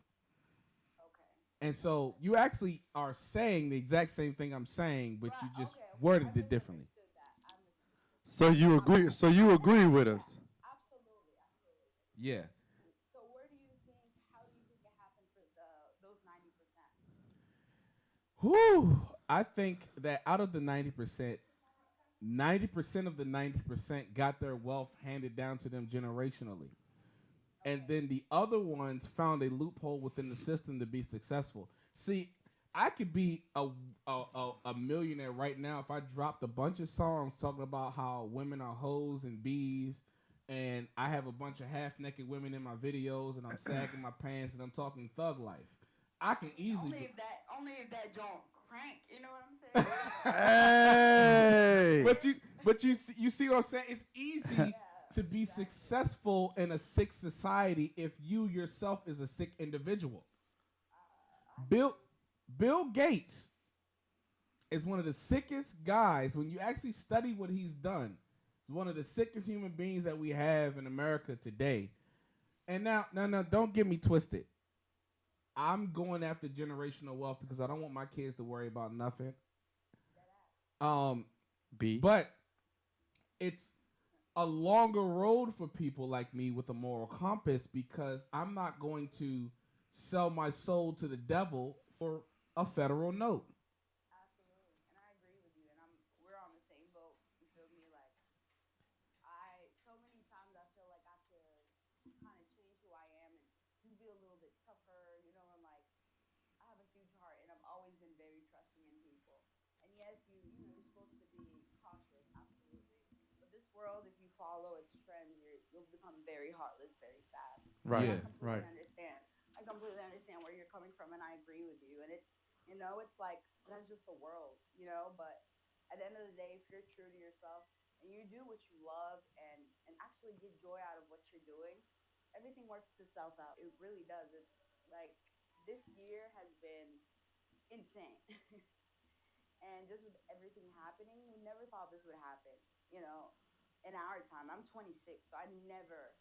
Okay. And so you actually are saying the exact same thing I'm saying, but you just Okay. worded it differently. So you agree? So you agree with us? Absolutely. Yeah. So how do you think it happened for those 90%? Whew. I think that out of the 90%, 90% of the 90% got their wealth handed down to them generationally. And then the other ones found a loophole within the system to be successful. See, I could be a millionaire right now if I dropped a bunch of songs talking about how women are hoes and bees, and I have a bunch of half-naked women in my videos, and I'm sagging my pants, and I'm talking thug life. I can easily... Only if that don't crank, you know what I'm saying? Hey. But you see what I'm saying? It's easy to be successful in a sick society if you yourself is a sick individual. Bill Gates is one of the sickest guys. When you actually study what he's done, he's one of the sickest human beings that we have in America today. And now, don't get me twisted. I'm going after generational wealth because I don't want my kids to worry about nothing. Um, B. but it's a longer road for people like me with a moral compass because I'm not going to sell my soul to the devil for a federal note. Absolutely, and I agree with you. And we're on the same boat. You feel me? Like so many times I feel like I have to kind of change who I am and just be a little bit tougher. You know, and like I have a huge heart, and I've always been very trusting in people. And yes, you're supposed to be cautious, absolutely. But this world, if you follow its trends, you'll become very heartless very fast. And Right. Yeah. I completely Right. understand. I completely understand where you're coming from, and I agree with you. And it's like that's just the world, But at the end of the day, if you're true to yourself and you do what you love and actually get joy out of what you're doing, everything works itself out. It really does. It's like this year has been insane. And just with everything happening, we never thought this would happen, you know, in our time. I'm 26, so I never,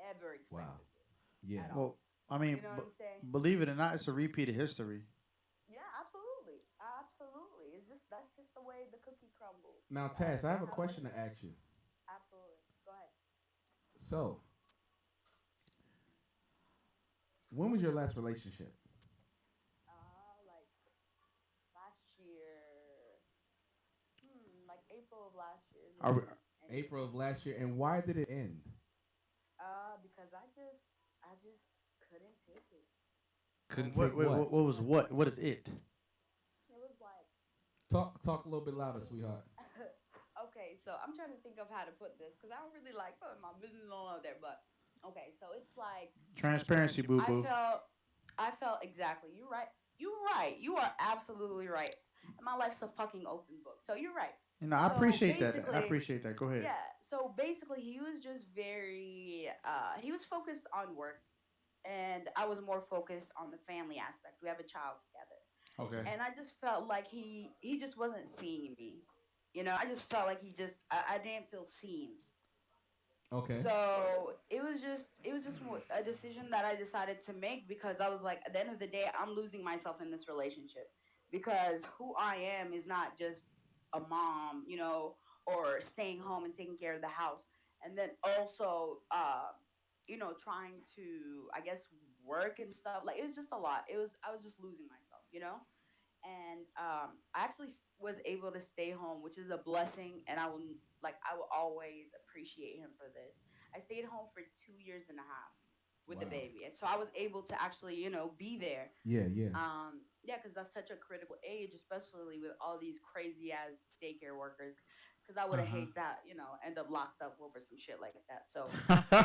ever Wow. expected this Yeah. at Well, all. I mean, You know what I'm saying? believe it or not, it's a repeat of history. Yeah, absolutely. Absolutely. That's just the way the cookie crumbles. Now, Like, Taz, I have a that's how it question to is. ask you. Absolutely. Go ahead. So, when was your last relationship? Like last year, like April of last year is when Are we, it ended. April of last year, and why did it end? Because I just couldn't take it. Couldn't what, take what? what was what? What is it? It was like Talk a little bit louder, sweetheart. okay, so I'm trying to think of how to put this because I don't really like putting my business all out there. But okay, so it's like Transparency, boo I boo. felt, I felt exactly. You're right. You're right. You are absolutely right. And my life's a fucking open book. So you're right. I So appreciate that. I basically, appreciate that. Go ahead. yeah. So basically, he was just very. He was focused on work, and I was more focused on the family aspect. We have a child together, Okay. and I just felt like he just wasn't seeing me. I just felt like I didn't feel seen. Okay. So it was just a decision that I decided to make because I was like, at the end of the day, I'm losing myself in this relationship because who I am is not just a mom, or staying home and taking care of the house, and then also, trying to, I guess, work and stuff. Like it was just a lot. I was just losing myself. And I actually was able to stay home, which is a blessing, and I will always appreciate him for this. I stayed home for 2 years and a half with the Wow. baby, and so I was able to actually be there. Yeah, yeah. Yeah, because that's such a critical age, especially with all these crazy ass daycare workers. Because I would have Uh hated to end up locked up over some shit like that. So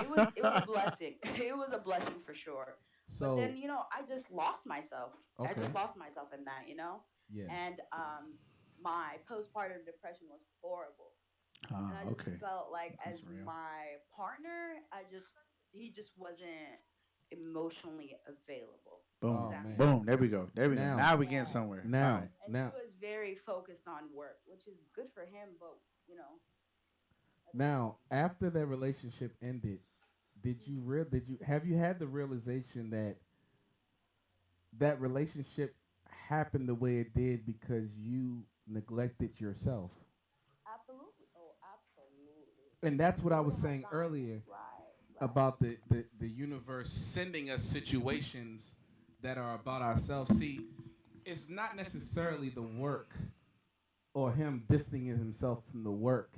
it was a huh. blessing. It was a blessing for sure. But So, then I just lost myself. I okay. just lost myself in that. Yeah. And my postpartum depression was horrible, and I just Okay. felt like That's as real. my partner, he just wasn't emotionally available. If Oh Boom. that makes man. Boom. sense. There we go. There we go. Now, Now we getting Yeah. somewhere. All now, right. And he now, was very focused on work, which is good for him, but at the same now. After that relationship ended, did you have you had the realization that that relationship happened the way it did because you neglected yourself? absolutely. Oh, absolutely. And that's what It I was wouldn't have saying gone earlier right, right. about the universe sending us situations that are about ourselves. See, it's not necessarily the work or him distancing himself from the work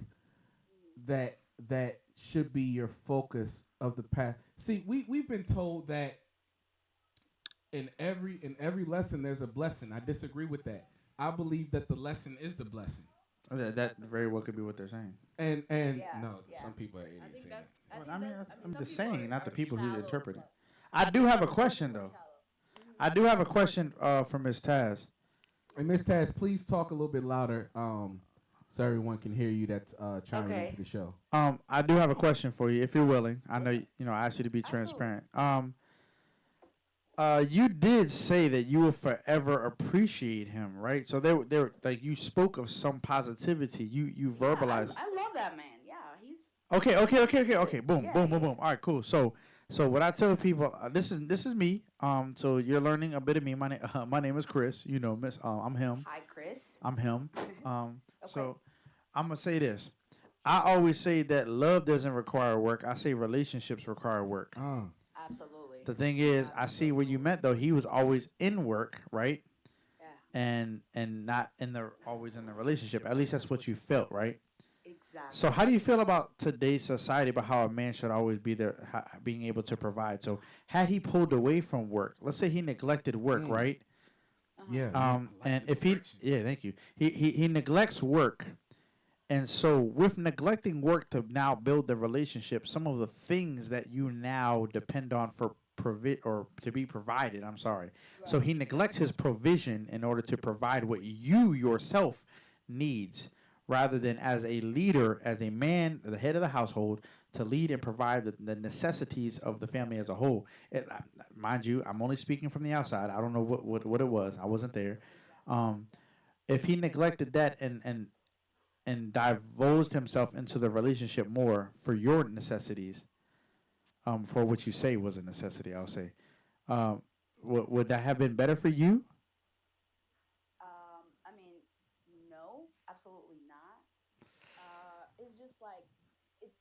that that should be your focus of the path. See, we've been told that in every lesson there's a blessing. I disagree with that. I believe that the lesson is the blessing. That very well could be what they're saying. And Yeah, no, yeah. some people are I idiots think saying that's. that. I Well, think that's. I mean, I'm some just people saying, not the are people who shallow as interpret it. fuck. I do have a Some people question are though. shallow. I do have a question from Miss Taz. And Miss Taz, please talk a little bit louder, so everyone can hear you that's chiming into Okay. the show. I do have a question for you, if you're willing. I know What's up? I asked you to be Absolutely. transparent. You did say that you will forever appreciate him, right? So there, like you spoke of some positivity. You Yeah, verbalized. I love that man. Yeah, he's Okay. Boom, yeah, boom, boom, yeah. boom. All right, cool. So what I tell people, this is me. So you're learning a bit of me. My name is Chris. You know, Miss. I'm him. Hi, Chris. I'm him. Um, Okay. So I'm gonna say this. I always say that love doesn't require work. I say relationships require work. Absolutely. The thing is, I see what you Absolutely. meant though. He was always in work, right? Yeah. And not in the always in the relationship. At least that's what you felt, right? So Exactly. how do you feel about today's society about how a man should always be there, being able to provide? So had he pulled away from work, let's say he neglected work, Mm. right? Uh-huh. Yeah, yeah. I like And the if he, direction. yeah, thank you. He neglects work, and so with neglecting work to now build the relationship, some of the things that you now depend on for or to be provided. I'm sorry. So Right. he neglects his provision in order to provide what you yourself needs, rather than as a leader, as a man, the head of the household, to lead and provide the necessities of the family as a whole. Mind you, I'm only speaking from the outside. I don't know what it was. I wasn't there. Um, if he neglected that and divulged himself into the relationship more for your necessities, for what you say was a necessity, I'll say, um, would that have been better for you? I mean, no, absolutely not. It's just like it's.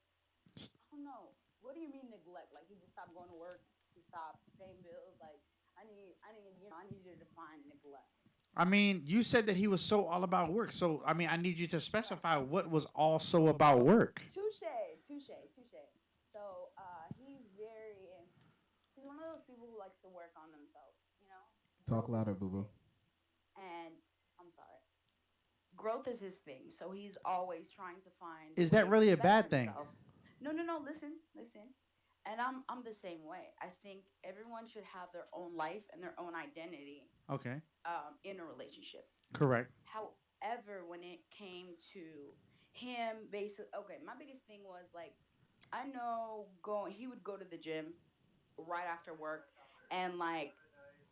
I don't know. What do you mean neglect? Like he just stopped going to work. He stopped paying bills. Like I need you to define neglect. I mean, you said that he was so all about work. So, I mean, I need you to specify what was also about work. Touche, touche, touche. So he's one of those people who likes to work on themselves. Talk Growth is louder, his boo boo. thing, and I'm sorry, growth is his thing. So he's always trying to find Is that ways really to a better bad thing? himself. No, no, no. Listen, listen. And I'm the same way. I think everyone should have their own life and their own identity Okay, in a relationship. correct. However, when it came to him, basically, okay, my biggest thing was like, I know going, he would go to the gym right after work, and like,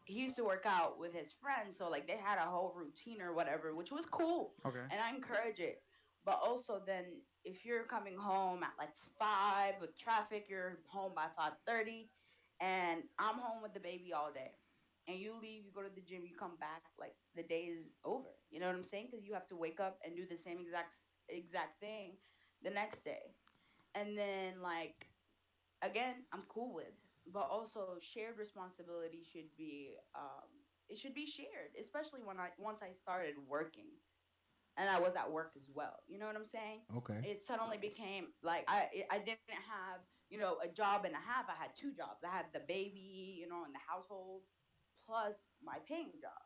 he used to work out with his friends, so like, they had a whole routine or whatever, which was cool, Okay. and I encourage it. But also, then if you're coming home at like 5 with traffic, you're home by 5:30, and I'm home with the baby all day, and you leave, you go to the gym, you come back, like the day is over. You know what I'm saying? Because you have to wake up and do the same exact thing the next day, and then like again, I'm cool with. But also, shared responsibility should be it should be shared, especially when I once I started working and I was at work as well. You know what I'm saying? Okay. It suddenly became like I didn't have a job and a half. I had two jobs. I had the baby, in the household, plus my paying job.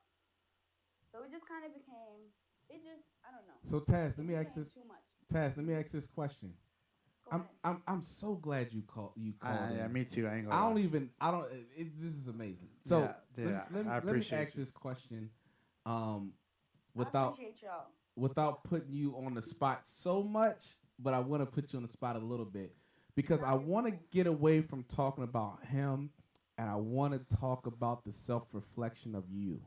So it just kind of became it just I don't know. So Taz, let It me ask became this. too much. Taz, let me ask this question. Go ahead. I'm so glad you called Yeah, in. me too. I ain't I gonna lie. don't even I don't. This is amazing. Yeah, So yeah. I let me appreciate ask you. this question, um, I without appreciate y'all. putting you on the spot so much, but I want to put you on the spot a little bit because I Nah, you're want to cool. get away from talking about him, and I want to talk about the self reflection of you.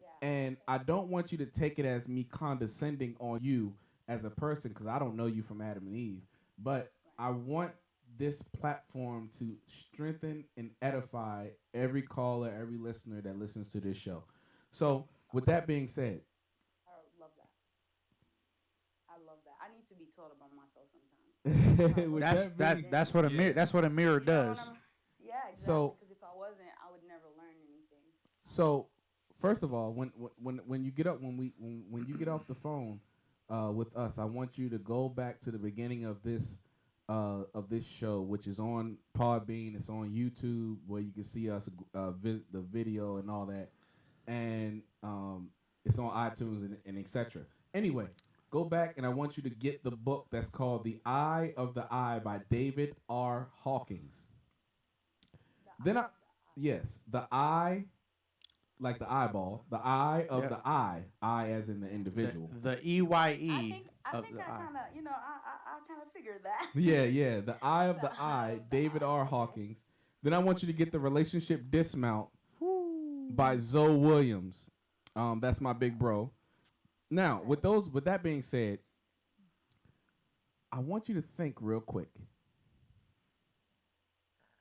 Yeah. And Okay. I don't want you to take it as me condescending on you as a person because I don't know you from Adam and Eve. But Right. I want this platform to strengthen and edify every caller, every listener that listens to this show. So, with Okay. that being said, I love that. I love that. I need to be told about myself sometimes. Because if I with wasn't, That's that that. being, then That's what a mirror. yeah. That's what a mirror you know what does. I'm. Yeah, exactly. So, Because if I wasn't, I would never learn anything. so first of all, when you get up when you get off the phone with us, I want you to go back to the beginning of this show, which is on Podbean. It's on YouTube where you can see us the video and all that, and it's on iTunes and etc. Anyway, go back and I want you to get the book that's called The Eye of the Eye by David R. Hawkins. The Then eye I of the eye. yes, the eye like the eyeball, the eye of Yeah. the eye as in the The individual. the EYE I think I of think the I eye. kind of I kind of figured that. Yeah, yeah, the eye of The the eye eye, of the David eye. R. Okay. Hawkins. Then I want you to get the relationship dismount Whoo. by Zoe Williams. That's my big bro. Now, Okay. with that being said, I want you to think real quick.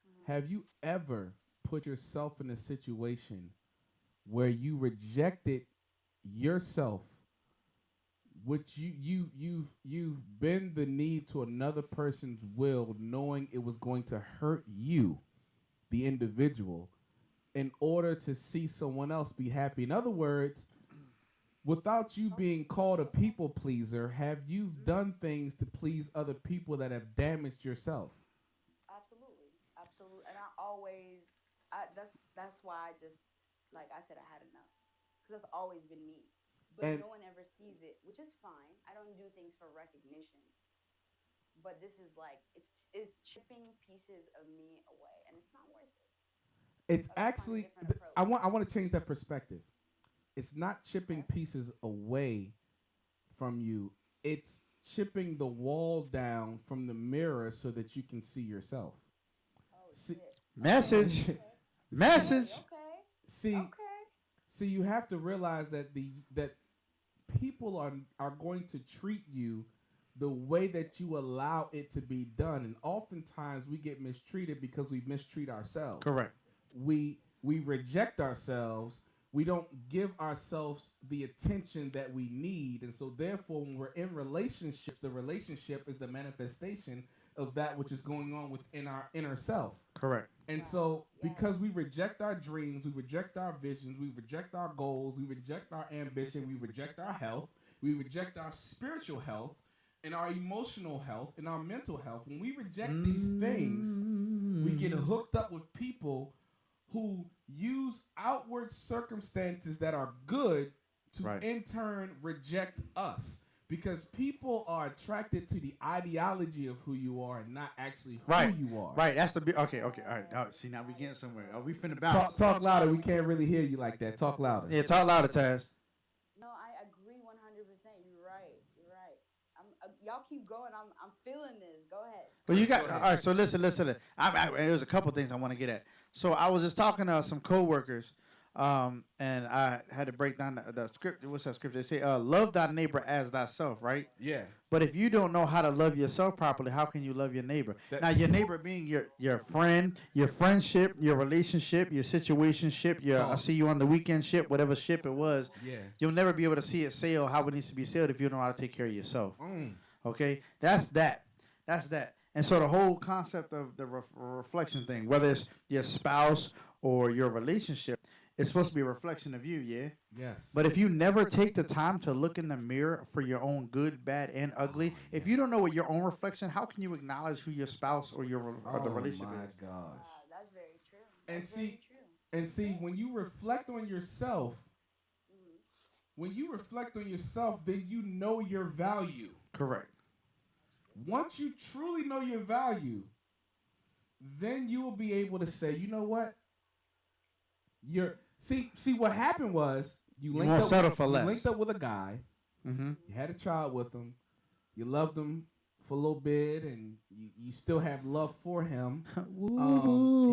Mhm. Have you ever put yourself in a situation where you rejected yourself which you've bend the knee to another person's will, knowing it was going to hurt you, the individual, in order to see someone else be happy. In other words, without you being called a people pleaser, have you done things to please other people that have damaged yourself? Absolutely. And that's why I just, like I said, I had enough. Because that's always been me. But And no one ever sees it, which is fine. I don't do things for recognition. But this is like, it's chipping pieces of me away. And it's not worth it. it's I gotta find a actually, different approach. I want to change that perspective. It's not chipping pieces away from you. It's chipping the wall down from the mirror so that you can see yourself. Oh, See, shit. Message. Okay. Message. Okay. see, Okay. see, you have to realize that that people are going to treat you the way that you allow it to be done, and oftentimes we get mistreated because we mistreat ourselves. Correct. We reject ourselves. We don't give ourselves the attention that we need, and so therefore, when we're in relationships, the relationship is the manifestation of that which is going on within our inner self. Correct. And so, because we reject our dreams, we reject our visions, we reject our goals, we reject our ambition, we reject our health, we reject our spiritual health, and our emotional health, and our mental health. When we reject these things, we get hooked up with people who use outward circumstances that are good to Right. in turn reject us. Because people are attracted to the ideology of who you are and not actually who Right. you are. Right. That's the okay. All right. Oh, see, now we getting somewhere. Are we finna bounce? Talk louder. We can't really hear you like that. Talk louder. Yeah, talk louder, Taz. No, I agree 100%. You're right. Y'all keep going. I'm feeling this. Go ahead. Well, you got Go ahead. all right. So listen. There's a couple things I want to get at. So I was just talking to some coworkers, and I had to break down the script. What's that script? They say, "Love thy neighbor as thyself." Right. Yeah. But if you don't know how to love yourself properly, how can you love your neighbor? Now, your neighbor being your friend, your friendship, your relationship, your situationship, your I see you on the weekend ship, whatever ship it was. Yeah. You'll never be able to see it sail how it needs to be sailed if you don't know how to take care of yourself. Mm. Okay, that's that. And so the whole concept of the reflection thing, whether it's your spouse or your relationship, it's supposed to be a reflection of you, yeah? Yes. But if you never take the time to look in the mirror for your own good, bad, and ugly, if you don't know what your own reflection, how can you acknowledge who your spouse or the relationship Oh my is? gosh. That's very true. And That's see- very true. And see, when you reflect on yourself, then you know your value. Correct. Once you truly know your value, then you will be able to say, you know what? See what happened was you linked won't up, settle for less. You linked up with a guy, Mm-hmm. you had a child with him, you loved him for a little bit, and you still have love for him.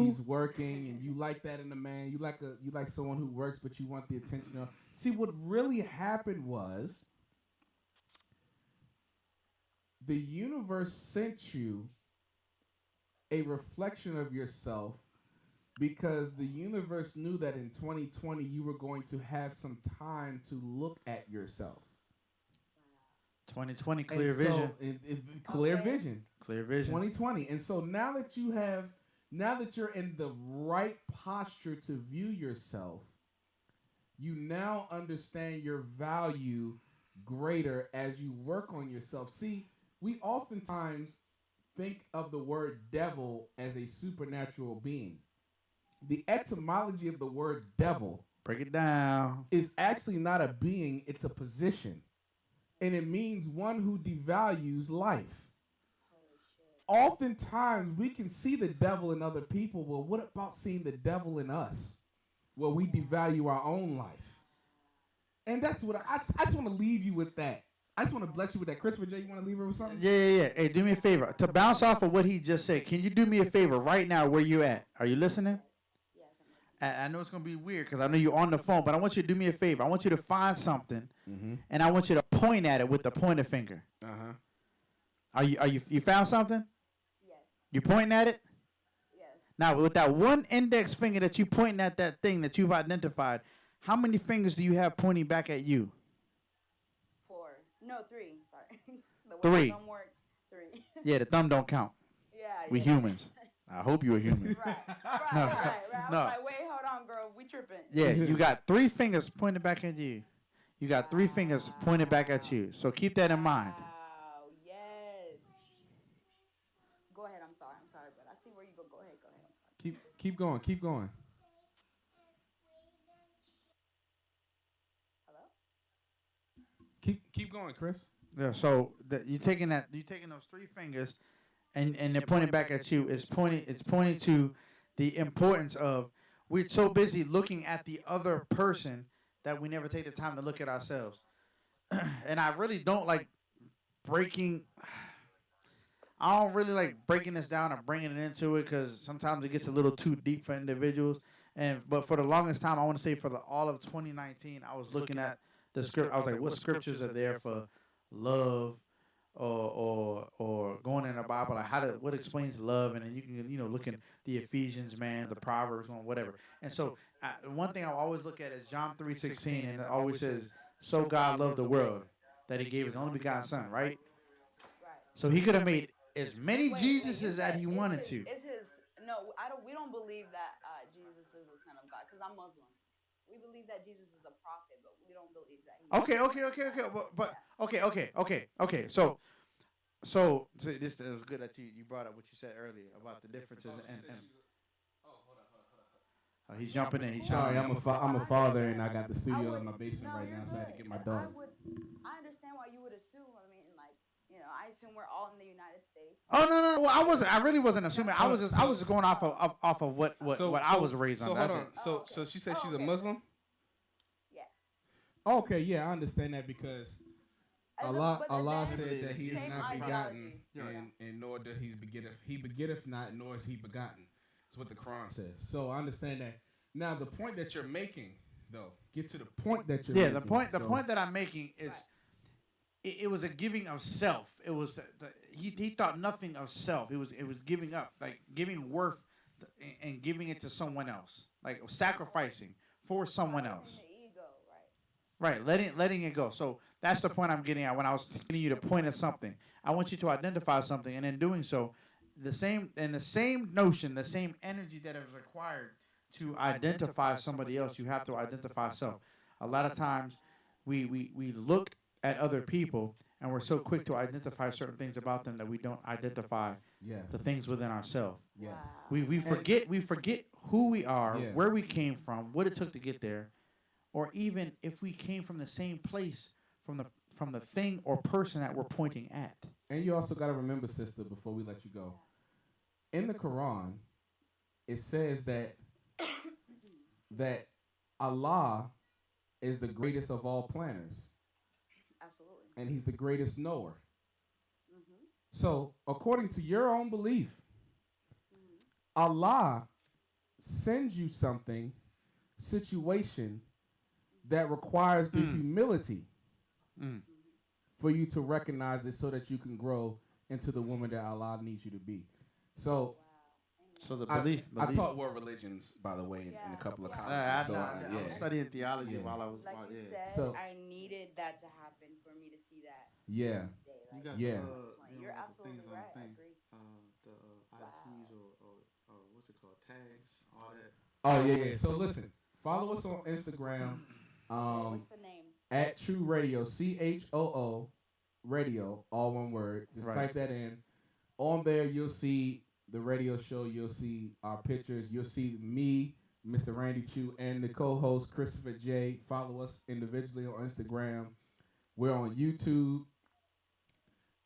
He's working, and you like that in a man. You like someone who works, but you want the attention of. See, what really happened was the universe sent you a reflection of yourself because the universe knew that in 2020 you were going to have some time to look at yourself. 2020, clear And vision. So, clear vision. Clear vision. 2020. And so now that you're in the right posture to view yourself, you now understand your value greater as you work on yourself. See, we oftentimes think of the word devil as a supernatural being. The etymology of the word devil Break it down. is actually not a being, it's a position. And it means one who devalues life. Oftentimes, we can see the devil in other people. Well, what about seeing the devil in us? Well, we devalue our own life. And that's what I just want to leave you with that. I just want to bless you with that. Christopher J., you want to leave her with something? Yeah. Hey, do me a favor. To bounce off of what he just said, can you do me a favor right now where you at? Are you listening? I know it's going to be weird because I know you're on the phone, but I want you to do me a favor. I want you to find something, and I want you to point at it with the pointer finger. Uh-huh. You found something? Yes. You pointing at it? Yes. Now, with that one index finger that you pointing at that thing that you've identified, how many fingers do you have pointing back at you? 4. No, 3. Sorry. The way 3. the thumb works, 3. Yeah, the thumb don't count. Yeah. We humans. I hope you're a human. Right. No. I No. was like, wait, hold on, girl. We tripping. Yeah, you got 3 fingers pointed back at you. You got 3 fingers pointed back at you. So keep that in mind. Wow. Yes. Go ahead. I'm sorry, but I see where you go. Go ahead. I'm sorry. Keep going. Hello? Keep going, Chris. Yeah, so you taking those 3 fingers and they're pointing back at you. It's pointing to the importance of, we're so busy looking at the other person that we never take the time to look at ourselves. And I really don't like breaking. I don't really like breaking this down and bringing it into it, because sometimes it gets a little too deep for individuals. But for the longest time, I want to say for all of 2019, I was looking at the script. I was like, what scriptures are there for love, or going in the Bible, like what explains love? And then you can look at the Ephesians, man, the Proverbs, or whatever. And so one thing I always look at is John 3:16, and it always says, "So God loved the world that He gave His only begotten Son." Right. So He could have made as many Jesuses that He wanted to. It's his. No, we don't believe that Jesus is the Son of God, because I'm Muslim. We believe that Jesus is a prophet, but we don't believe that. Okay. So this was good that you brought up what you said earlier about the differences and he's jumping in. He's Sorry, I'm a father, and I got the studio in my basement right now, so I had to get my dog. I understand why you would assume. I mean, like, I assume we're all in the United States. Oh no! Well, I wasn't. I really wasn't assuming. I was just going off of what I was raised on. So hold on. So she said she's a Muslim. Yeah. Okay, yeah, I understand that, because Allah said that He is not begotten, and nor does He begetteth. He begetteth not, nor is He begotten. That's what the Quran says. So I understand that. Now the point that you're making, though, get to the point that you're making. The point that I'm making is, it was a giving of self. It was he thought nothing of self. It was giving up, like giving worth and giving it to someone else, like sacrificing for someone else. Right, letting it go. So that's the point I'm getting at when I was getting you to point at something. I want you to identify something, and in doing so, the same notion, the same energy that is required to identify somebody else, you have to identify self. A lot of times, we look at other people, and we're so quick to identify certain things about them that we don't identify the things within ourselves. Yes. We forget who we are, where we came from, what it took to get there. Or even if we came from the same place, from the thing or person that we're pointing at. And you also got to remember, sister, before we let you go, in the Quran, it says that Allah is the greatest of all planners. Absolutely. And He's the greatest knower. Mm-hmm. So, according to your own belief, Allah sends you something, situation, that requires the humility for you to recognize it, so that you can grow into the woman that Allah needs you to be. So the belief. I taught world religions, by the way, in a couple of colleges. I was studying theology while I was. Like you said, so, I needed that to happen for me to see that. Yeah. You're absolutely right. I agree. The ICs or what's it called? Tags, all that. Oh yeah. So listen, follow us on Instagram. What's the name? At Choo Radio, CHOO Radio, all one word. Just type that in. On there, you'll see the radio show. You'll see our pictures. You'll see me, Mr. Randy Choo, and the co-host Christopher J. Follow us individually on Instagram. We're on YouTube.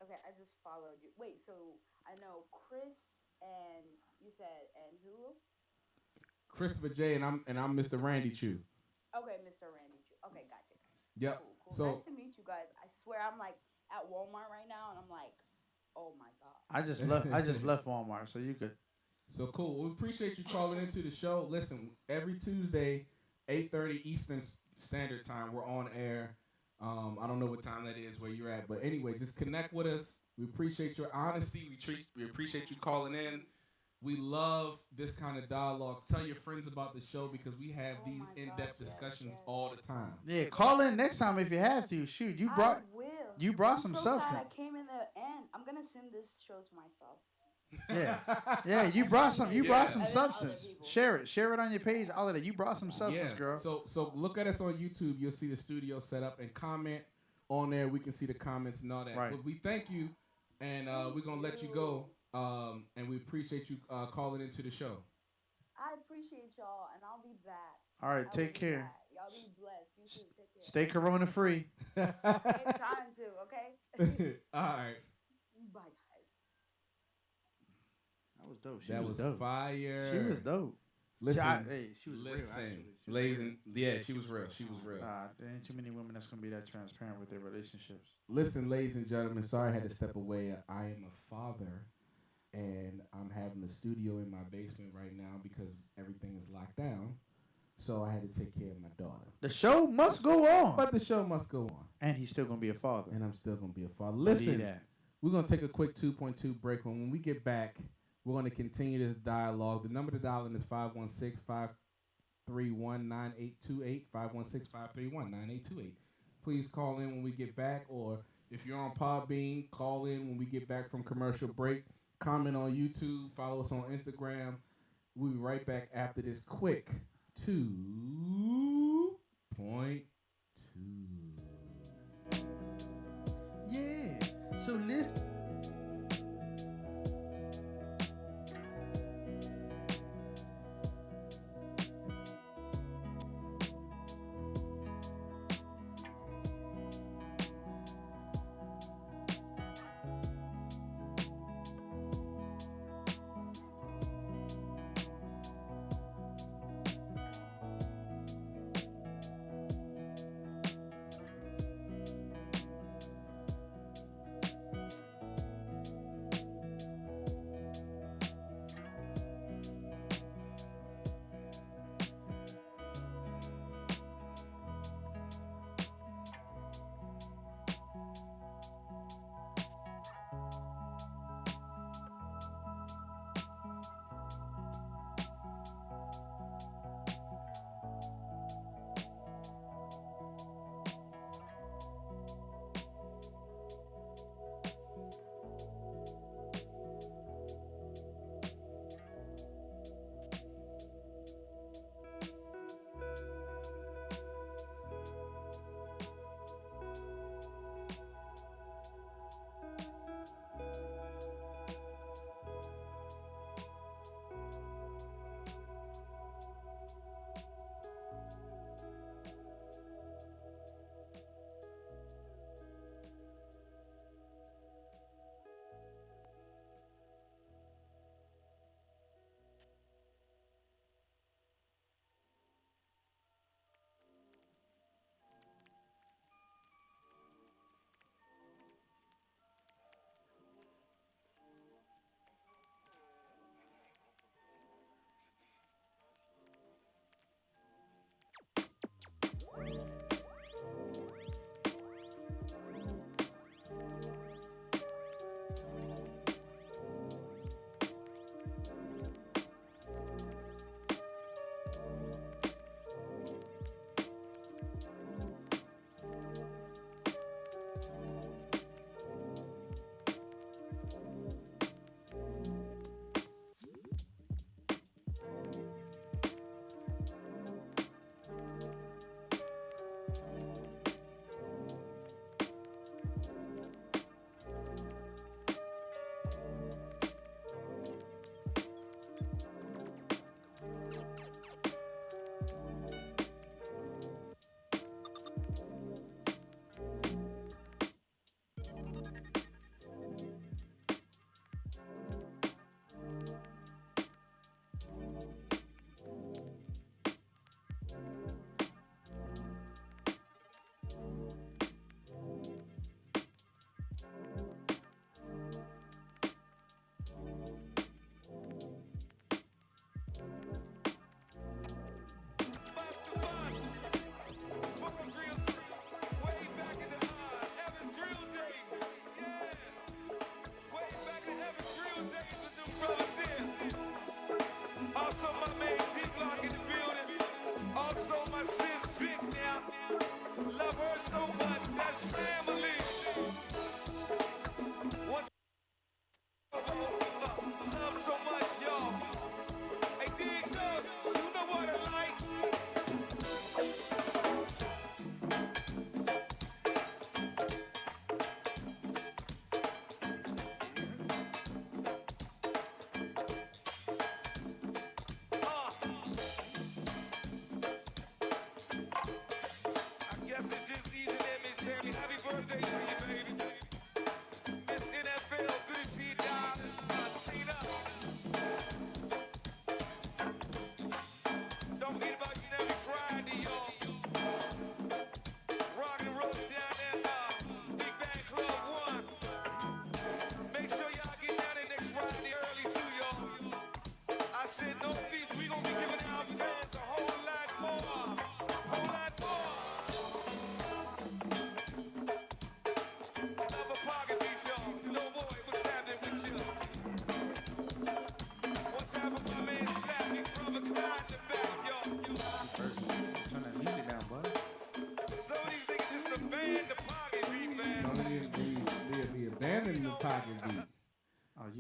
Okay, I just followed you. Wait, so I know Chris and you said and who? Christopher J. and I'm Mr. Randy Choo. Okay, Mr. Randy Choo. Okay, gotcha. Yep. Cool. So nice to meet you guys. I swear I'm like at Walmart right now, and I'm like, oh my god. I just left Walmart, so you could. So cool. We appreciate you calling into the show. Listen, every Tuesday, 8:30 Eastern Standard Time, we're on air. I don't know what time that is where you're at, but anyway, just connect with us. We appreciate your honesty. We appreciate you calling in. We love this kind of dialogue. Tell your friends about the show, because we have these in-depth discussions all the time. Yeah, call in next time if you have to. Shoot, you brought. I will. You brought I'm some so glad I substance. came in the end. I'm gonna send this show to myself. Yeah, you brought some. You brought some And then other substance. people. Share it on your page. All of that. You brought some substance, girl. So look at us on YouTube. You'll see the studio set up and comment on there. We can see the comments and all that. Right. But we thank you, and we're gonna let you go. And we appreciate you calling into the show. I appreciate y'all, and I'll be back. All right, I take will be care. back. Y'all be blessed. You too. Take care. Stay corona free. I'm trying to, okay? All right. Bye, guys. That was dope. That was dope. fire. She was dope. Listen, Hey, she was real. Actually. ladies and she was real. She was real. There ain't too many women that's gonna be that transparent with their relationships. Listen, ladies and gentlemen. Sorry I had to step away. I am a father, and I'm having the studio in my basement right now because everything is locked down. So I had to take care of my daughter. The show must go on. But the show must go on. And he's still gonna be a father. And I'm still gonna be a father. Listen, that. we're gonna take a quick 2.2 break. When we get back, we're gonna continue this dialogue. The number to dial in is 516-531-9828. 516-531-9828. Please call in when we get back, or if you're on Podbean, call in when we get back from commercial break. Comment on YouTube. Follow us on Instagram. We'll be right back after this quick 2.2. Yeah. So listen.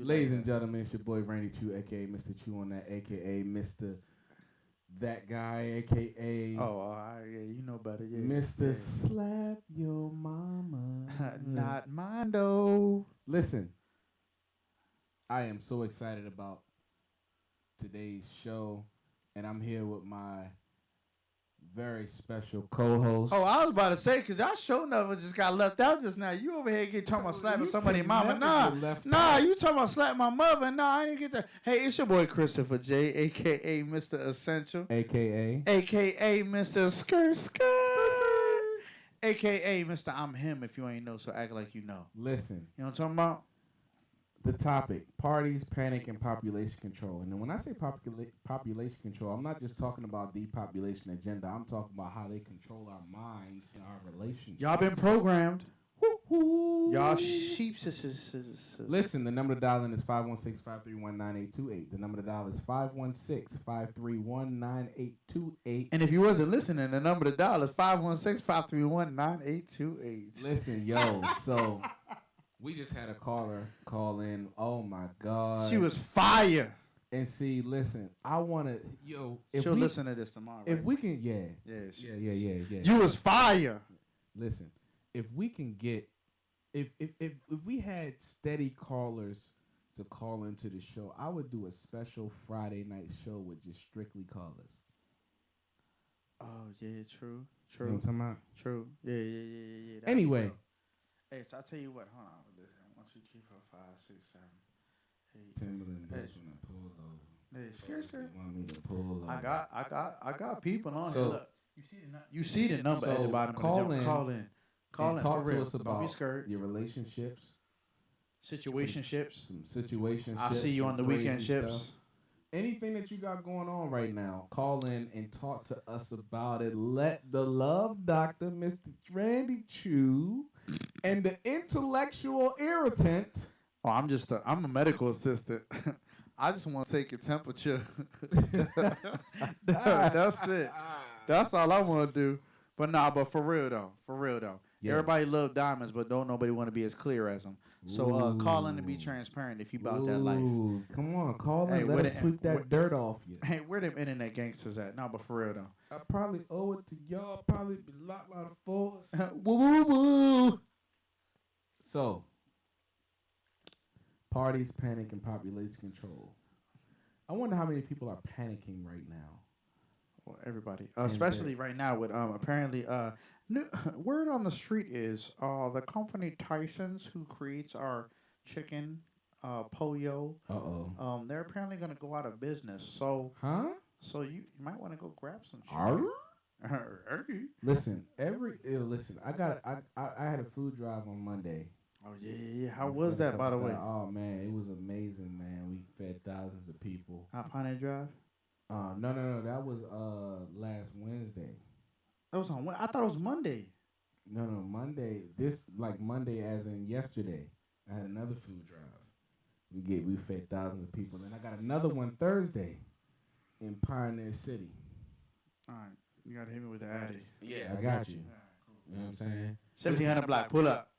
Ladies and gentlemen, it's your boy Randy Choo, aka Mr. Choo on that, aka Mr. That guy, aka yeah, you know better. Yeah, Mr. Slap Your Mama. Not Mondo. Listen, I am so excited about today's show, and I'm here with my very special co-host. Oh, I was about to say, because y'all show never just got left out just now. You over here talking about slapping You somebody's can mama. never get left Nah, out. you talking about slapping my mother. Nah, I didn't get that. Hey, it's your boy Christopher J, a.k.a. Mr. Essential, AKA a.k.a. Mr. Skirt, a.k.a. Mr. I'm him if you ain't know, so act like you know. Listen, You know what I'm talking about? the topic, parties, panic, and population control. And then when I say population control, I'm not just talking about the population agenda. I'm talking about how they control our minds and our relationships. Y'all been programmed. Woo-hoo. Y'all sheeps. Listen, the number to dial in is 516-531-9828. The number to dial is 516-531-9828. And if you wasn't listening, the number to dial is 516-531-9828. Listen, yo, so we just had a caller call in. Oh my God. She was fire. And see, listen, I wanna, yo, if She'll we listen to this tomorrow. if right? we can, yeah. Yeah. You was fire. Listen, if we can get, if we had steady callers to call into the show, I would do a special Friday night show with just strictly callers. Oh yeah, true. You know what I'm talking about? True. Yeah. That'd Anyway. be dope. Hey, so I'll tell you what. Hold on. This 1, 2, 3, 4, 5, 6, 7, 8. Timberland Hey. does when I pull over. Hey, skirt. They want me to pull over. I got people on So- here. Look, you see the number at the So, bottom. call of the in. Call in. And talk for to real. us Don't be about scared. your relationships, Situationships. some situationships. I'll see you on the some weekend crazy ships. stuff. Anything that you got going on right now, call in and talk to us about it. Let the love doctor, Mr. Randy Choo, and the intellectual irritant. Oh, I'm a medical assistant. I just want to take your temperature. That's it. That's all I want to do. But for real though. Yeah. Everybody love diamonds, but don't nobody want to be as clear as them. So call in to be Ooh. transparent if you about that life. Ooh, come on, call in. Hey, Let where us the- sweep that where- dirt off you. Hey, where them internet gangsters at? No, but for real though. I probably owe it to y'all. Probably be locked by the force. Woo. So, parties, panic, and population control. I wonder how many people are panicking right now. Well, everybody, And especially right now with apparently word on the street is the company Tyson's who creates our chicken pollo Uh-oh. they're apparently gonna go out of business. So Huh? you might want to go grab some Arr? chicken. Listen, listen. I had a food drive on Monday. Oh yeah. How We was fed a that, by the couple way? Oh man, it was amazing, man. We fed thousands of people. Pioneer Drive. No. That was last Wednesday. That was on. I thought it was Monday. No, Monday. Monday as in yesterday. I had another food drive. We fed thousands of people. Then I got another one Thursday in Pioneer City. All right, you gotta hit me with the addy. Yeah, I got you. You know what I'm saying? 1700 block. Pull up.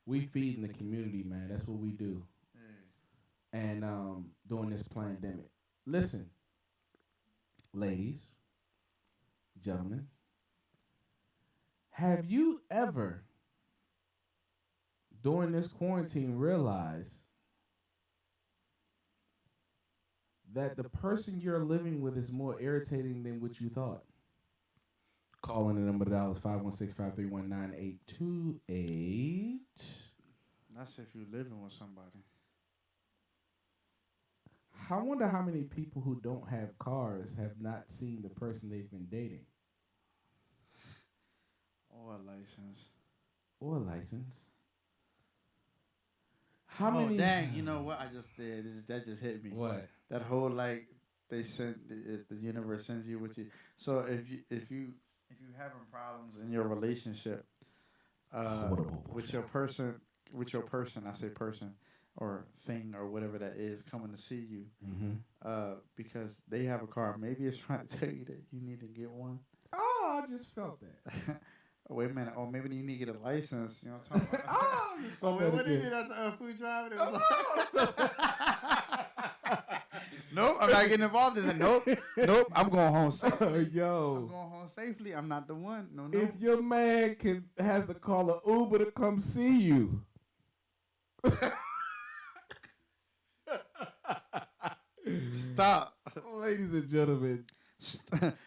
We feed in the community, man. That's what we do. And during this pandemic. Listen, ladies, gentlemen, have you ever during this quarantine realized that the person you're living with is more irritating than what you thought? Call in the number to dial is 516-531-9828. That's if you're living with somebody. I wonder how many people who don't have cars have not seen the person they've been dating. Or a license. Or a license. How many? Dang, you know what I just did? That just hit me. What? That whole they sent the universe sends you what you. So if you having problems in your relationship, with your person, I say person or thing or whatever that is coming to see you, because they have a car. Maybe it's trying to tell you that you need to get one. Oh, I just felt that. Oh, wait a minute. Oh, maybe you need to get a license. You know what I'm talking about? Oh, Oh, wait, what did you do at the food drive? It was nope, I'm not getting involved in it. Nope, I'm going home safely. I'm Yo, going home safely. I'm not the one. No. if your man has to call an Uber to come see you. Stop. Ladies and gentlemen.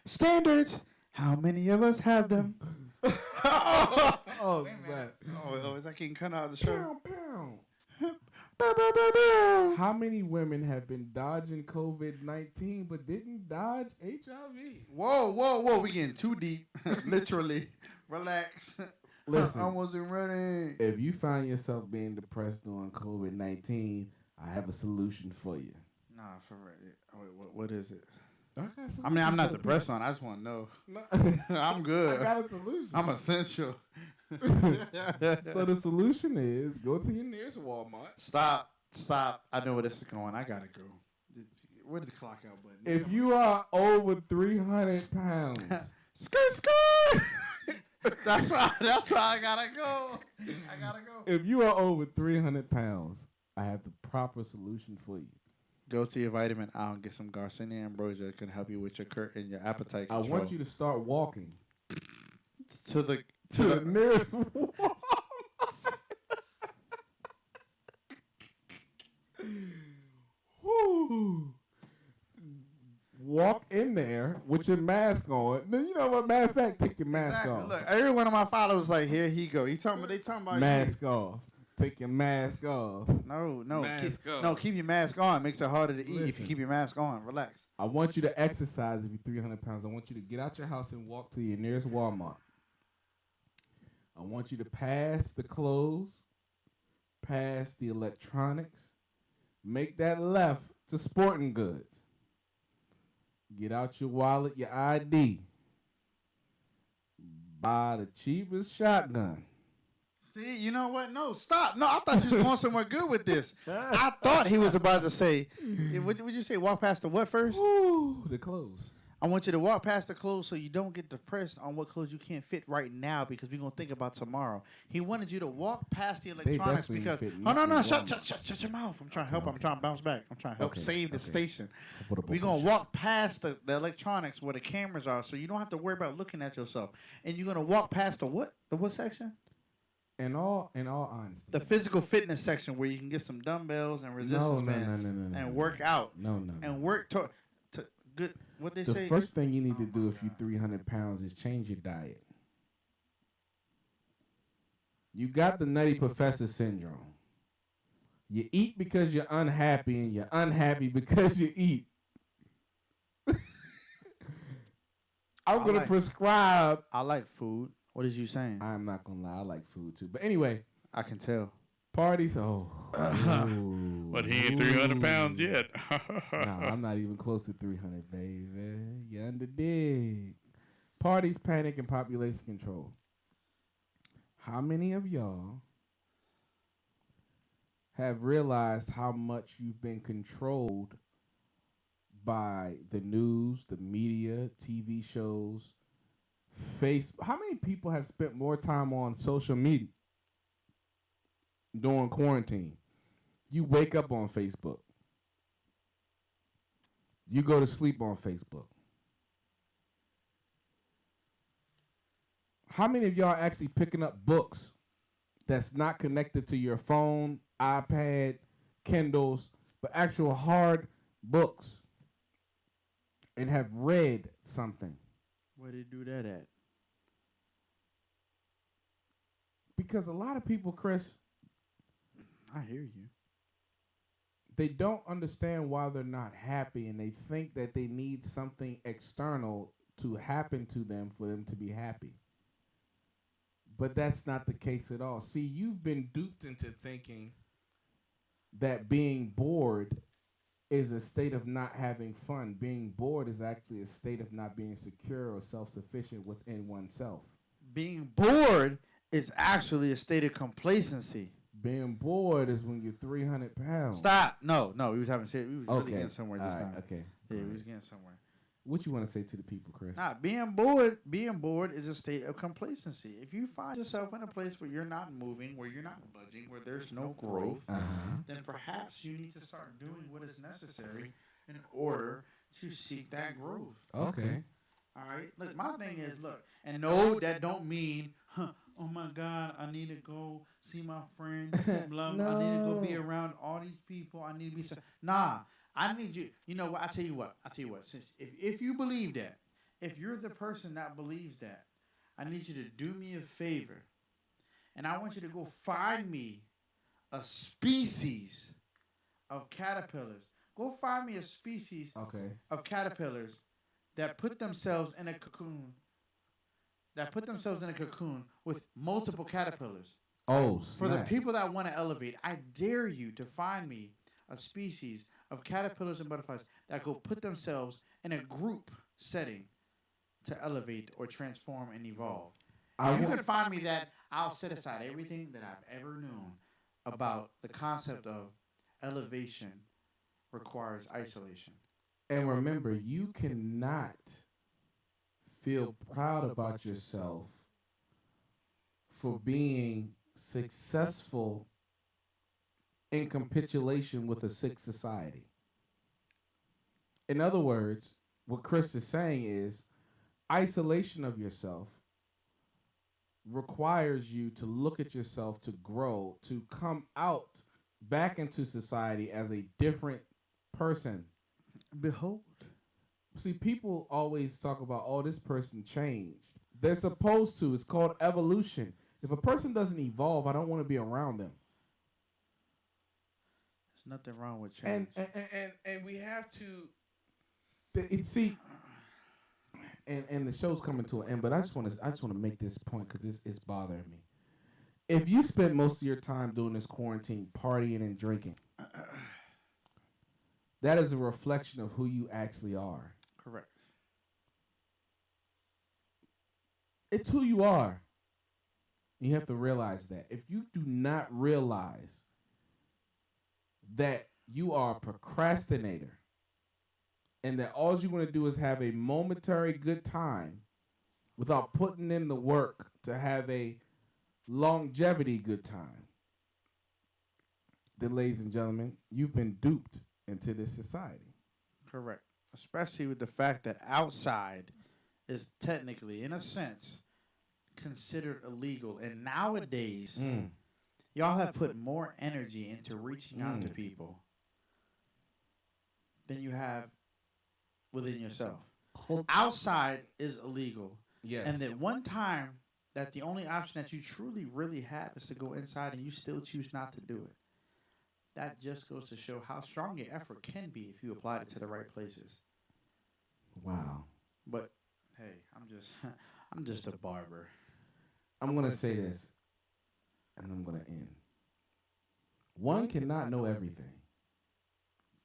Standards. How many of us have them? Oh, snap. Oh, is that getting cut out of the show? Pow. How many women have been dodging COVID-19 but didn't dodge HIV? Whoa. We getting too deep. Literally. Relax. Listen. I wasn't ready. If you find yourself being depressed during COVID-19, I have a solution for you. Nah, for real. Wait, what is it? I mean, I'm not depressed on. I just want to know. No. I'm good. I got a solution. I'm essential. So the solution is go to your nearest Walmart. Stop. I know where this is going. I gotta go. Where's the clock out button? If you are over 300 pounds, skirt. That's why I gotta go. If you are over 300 pounds, I have the proper solution for you. Go to your vitamin aisle and get some Garcinia ambrosia. It can help you with your your appetite control. I want you to start walking to the nearest Walmart. Woo. Walk in there with your mask on. Then you know what? Matter of fact, take your mask off. Look, every one of my followers like, here he go. They talking about mask off. Take your mask off. No. Keep your mask on. It makes it harder to eat if you keep your mask on. Relax. I want you to exercise if you're 300 pounds. I want you to get out your house and walk to your nearest Walmart. I want you to pass the clothes, pass the electronics, make that left to sporting goods. Get out your wallet, your ID. Buy the cheapest shotgun. See, you know what? No, stop. No, I thought you was going somewhere good with this. I thought he was about to say, what would you say, walk past the what first? Ooh, the clothes. I want you to walk past the clothes so you don't get depressed on what clothes you can't fit right now because we're going to think about tomorw. He wanted you to walk past the electronics because... Oh, no, shut your mouth. I'm trying to help. I'm trying to bounce back. I'm trying to help save the station. We're going to walk past the electronics where the cameras are so you don't have to worry about looking at yourself. And you're going to walk past the what? The what section? In all honesty, the physical fitness section where you can get some dumbbells and resistance bands and work out. And work to good. What they say? The first thing you need to do if you're 300 pounds is change your diet. You got the nutty professor syndrome. You eat because you're unhappy, and you're unhappy because you eat. I'm going to prescribe. I like food. What is you saying? I'm not going to lie. I like food, too. But anyway. I can tell. Parties. Oh. But he ain't 300 pounds yet. No, I'm not even close to 300, baby. You underdig. Parties, panic, and population control. How many of y'all have realized how much you've been controlled by the news, the media, TV shows, How many people have spent more time on social media during quarantine? You wake up on Facebook. You go to sleep on Facebook. How many of y'all actually picking up books that's not connected to your phone, iPad, Kindles, but actual hard books and have read something? Where do you do that at? Because a lot of people, Chris, I hear you. They don't understand why they're not happy, and they think that they need something external to happen to them for them to be happy. But that's not the case at all. See, you've been duped into thinking that being bored is a state of not having fun. Being bored is actually a state of not being secure or self-sufficient within oneself. Being bored is actually a state of complacency. Being bored is when you're 300 pounds. Stop. No, we was having we was really getting somewhere this time. Okay. Yeah, we was getting somewhere. What you want to say to the people, Chris? Nah, being bored is a state of complacency. If you find yourself in a place where you're not moving, where you're not budging, where there's no growth, then perhaps you need to start doing what is necessary in order to seek that growth. Okay. All right. Look, my thing is, look, and no, that don't mean, oh my God, I need to go see my friend. Blah, No. I need to go be around all these people. I need to be. Nah, I need you. You know what? I tell you what. Since if you believe that, if you're the person that believes that, I need you to do me a favor, and I want you to go find me a species of caterpillars. Go find me a species of caterpillars that put themselves in a cocoon. With multiple caterpillars. Oh, for the people that want to elevate, I dare you to find me a species of caterpillars and butterflies that go put themselves in a group setting to elevate or transform and evolve. If you can find me that, I'll set aside everything that I've ever known about the concept of elevation requires isolation. And remember, you cannot feel proud about yourself for being successful in capitulation with a sick society. In other words, what Chris is saying is isolation of yourself requires you to look at yourself, to grow, to come out back into society as a different person. Behold. See, people always talk about, oh, this person changed. They're supposed to. It's called evolution. If a person doesn't evolve, I don't want to be around them. There's nothing wrong with change. And we have to see. And the show's coming to an end, but I just want to make this point because it's bothering me. If you spend most of your time doing this quarantine partying and drinking, that is a reflection of who you actually are. Correct. It's who you are. You have to realize that. If you do not realize that you are a procrastinator and that all you're going to do is have a momentary good time without putting in the work to have a longevity good time, then, ladies and gentlemen, you've been duped into this society. Correct. Especially with the fact that outside is technically, in a sense, considered illegal. And nowadays, y'all have put more energy into reaching out to people than you have within yourself. Outside is illegal. Yes. And that one time that the only option that you truly, really have is to go inside and you still choose not to do it. That just goes to show how strong your effort can be if you applied it to the right places. Wow. But hey, I'm just a barber. I'm going to say this, and I'm going to end. One cannot know everything,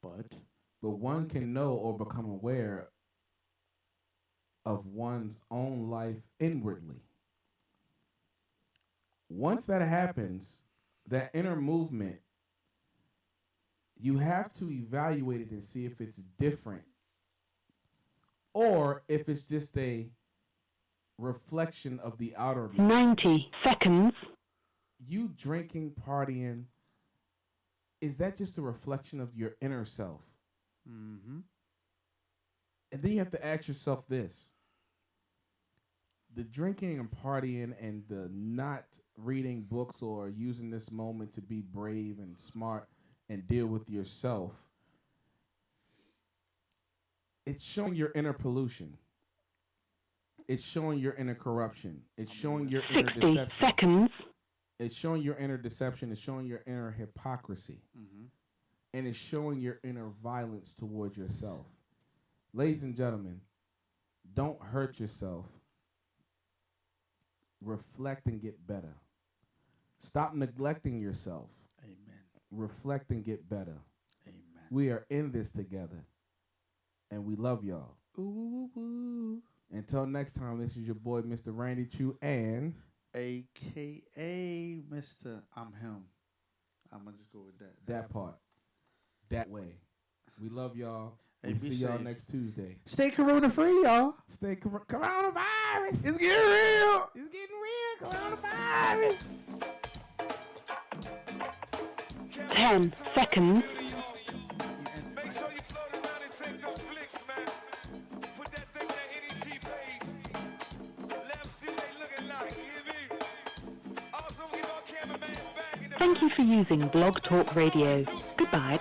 but one can know or become aware of one's own life inwardly. Once that happens, that inner movement, you have to evaluate it and see if it's different or if it's just a reflection of the outer. 90 seconds. You drinking, partying, is that just a reflection of your inner self? Mm-hmm. And then you have to ask yourself this. The drinking and partying and the not reading books or using this moment to be brave and smart and deal with yourself, it's showing your inner pollution. It's showing your inner corruption. It's showing your inner 60 deception. seconds. It's showing your inner deception. It's showing your inner hypocrisy. Mm-hmm. And it's showing your inner violence towards yourself. Ladies and gentlemen, don't hurt yourself. Reflect and get better. Stop neglecting yourself. Amen. Reflect and get better. Amen. We are in this together. And we love y'all. Ooh, ooh, ooh. Until next time, this is your boy, Mr. Randy Choo, and AKA Mr. I'm him. I'm going to just go with that. that part. That way. We love y'all. We'll see y'all next Tuesday. Stay corona free, y'all. Stay coronavirus. It's getting real. It's getting real. Coronavirus. 10 seconds. Make sure you float around and take no flicks, man. Put that thing on NET page. Let them see what they looking like. You hear me? Also, we got cameraman back in the Thank you for using Blog Talk Radio. Goodbye.